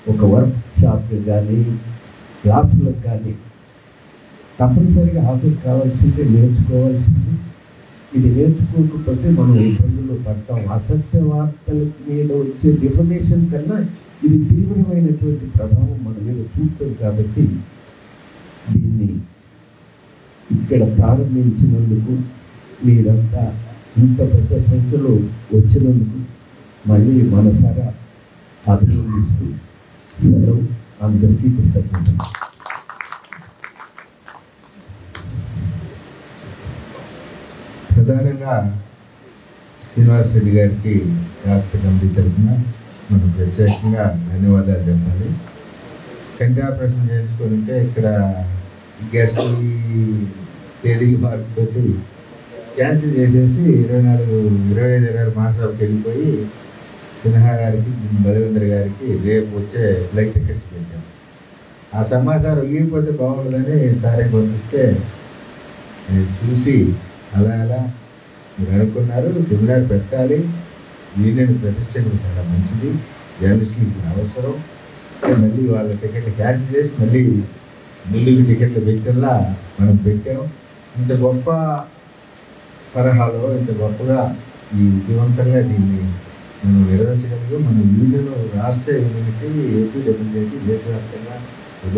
ఒక వర్క్ షాప్కి కానీ క్లాసులకు కానీ తప్పనిసరిగా హాజరు కావాల్సిందే, నేర్చుకోవాల్సింది. ఇది నేర్చుకోకపోతే మనం ఇబ్బందుల్లో పడతాం. అసత్య వార్తల మీద వచ్చే డిఫర్మేషన్ కన్నా ఇది తీవ్రమైనటువంటి ప్రభావం మన మీద చూపుతుంది. కాబట్టి దీన్ని ఇక్కడ ప్రారంభించినందుకు, మీరంతా ఇంత పెద్ద సంఖ్యలో వచ్చినందుకు మళ్ళీ మనసారా అభినందిస్తూ సెలవు. అందరికీ కృతజ్ఞతలు. ప్రధానంగా శ్రీనివాస్ రెడ్డి గారికి రాష్ట్ర కమిటీ తరఫున మనం ప్రత్యేకంగా ధన్యవాదాలు చెప్పాలి. కంటి ఆపరేషన్ చేయించుకుంటే ఇక్కడ గెస్ట్ తేదీకి మార్పుతోటి క్యాన్సిల్ చేసేసి 25-26 మహాసభకి వెళ్ళిపోయి సిన్హా గారికి, బలవేంద్ర గారికి రేపు వచ్చే ఫ్లైట్ టికెట్స్ పెట్టాం. ఆ సమాచారం ఇవ్వకపోతే బాగుంటుందని సారే పంపిస్తే చూసి అలా మీరు అనుకున్నారు, సెమినార్ పెట్టాలి, యూనియన్ ప్రతిష్టకు చాలా మంచిది, జర్నలిస్టులు ఇప్పుడు అవసరం, మళ్ళీ వాళ్ళ టికెట్లు క్యాన్సిల్ చేసి మళ్ళీ ముందుకు టికెట్లు పెట్టేలా మనం పెట్టాం. ఇంత గొప్ప తరహాలో, ఇంత గొప్పగా ఈ విజయవంతంగా దీన్ని మనం నిర్వహించగలిగాం. మన యూనియన్, రాష్ట్ర యూనియన్కి, ఏపీడబ్ల్యూజేకి దేశవ్యాప్తంగా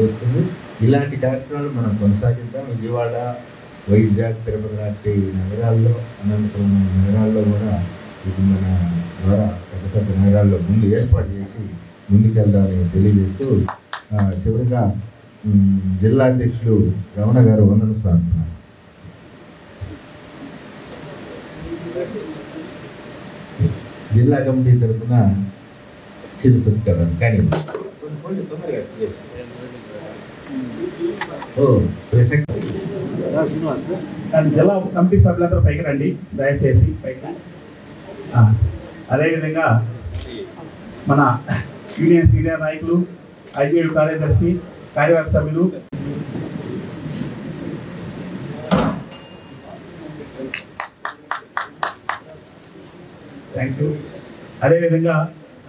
వస్తుంది. ఇలాంటి కార్యక్రమాలు మనం కొనసాగిద్దాం. విజయవాడ, వైజాగ్, తిరుపతి లాంటి నగరాల్లో, అనంతపురం నగరాల్లో కూడా ఇది మన ద్వారా పెద్ద పెద్ద నగరాల్లో ముందు ఏర్పాటు చేసి ముందుకెళ్దామని తెలియజేస్తూ చివరిగా జిల్లా అధ్యక్షులు రమణ గారు వందన స్వామి. జిల్లా కమిటీ తరఫున చిరు సత్కారం కానీ జిల్లా కమిటీ సభ్యులందరూ పైకి రండి దయచేసి పైకి. అదేవిధంగా మన యూనియన్ సీనియర్ నాయకులు, ఐజేయు కార్యదర్శి, కార్యవర్గ సభ్యులు, థ్యాంక్ యూ. అదేవిధంగా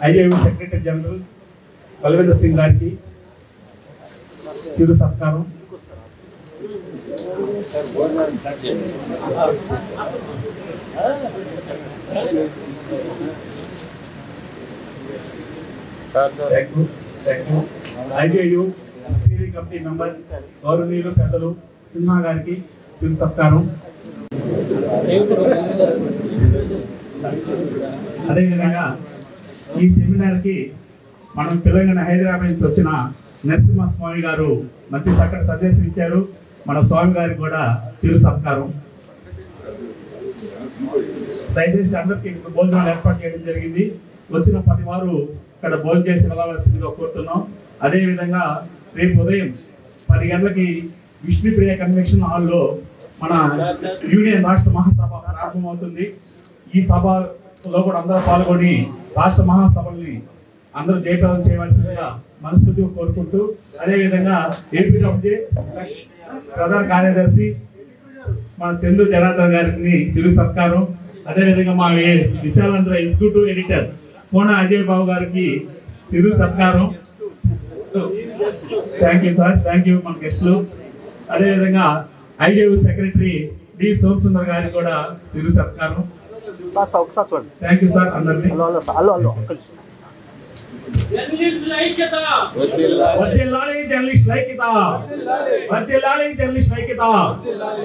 ఐజేయు సెక్రటరీ జనరల్ బలవేంద్ర సింగ్ గారికి చిరు సత్కారం. ఐజేయు స్టీరింగ్ కమిటీ మెంబర్ గౌరవనీయులు పెద్దలు సిన్హా గారికి చిరు సత్కారం. అదేవిధంగా ఈ సెమినార్కి మనం తెలంగాణ హైదరాబాద్ నుంచి వచ్చిన నరసింహస్వామి గారు మంచి చక్కటి సందేశం ఇచ్చారు. మన స్వామి గారికి కూడా చిరు సత్కారం. దయచేసి అందరికీ భోజనాలు ఏర్పాటు చేయడం జరిగింది. వచ్చిన 10 వారు ఇక్కడ భోజనం చేసి వెళ్ళవలసిందిగా కోరుతున్నాం. అదేవిధంగా రేపు ఉదయం 10 గంటలకి విష్ణుప్రియ కన్వెన్షన్ హాల్లో మన యూనియన్ రాష్ట్ర మహాసభ ప్రారంభమవుతుంది. ఈ సభలో కూడా అందరూ పాల్గొని రాష్ట్ర మహాసభల్ని అందరూ జయప్రదం చేయవలసిందిగా మనస్ఫూర్తిగా కోరుకుంటూ, అదేవిధంగా ఏపీడబ్ల్యూజే ప్రధాన కార్యదర్శి మన చంద్రు జనార్దన్ గారికి చిరు సత్కారం. అదేవిధంగా మా విశాలాంధ్ర ఎగ్జిక్యూటివ్ ఎడిటర్ కోన అజయ్ బాబు గారికి చిరు సత్కారం. Thank you sir, thank you మన గెస్టులు. అదేవిధంగా ఐజేయు సెక్రటరీ డి సోమసుందర్ గారికి కూడా చిరు సత్కారం. థ్యాంక్ యూ సార్ అందరినీ.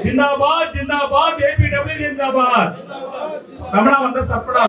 జిందాబాద్ జిందాబాద్ ఏపీడబ్ల్యూ జిందాబాద్. కమలా వంద తప్పడా.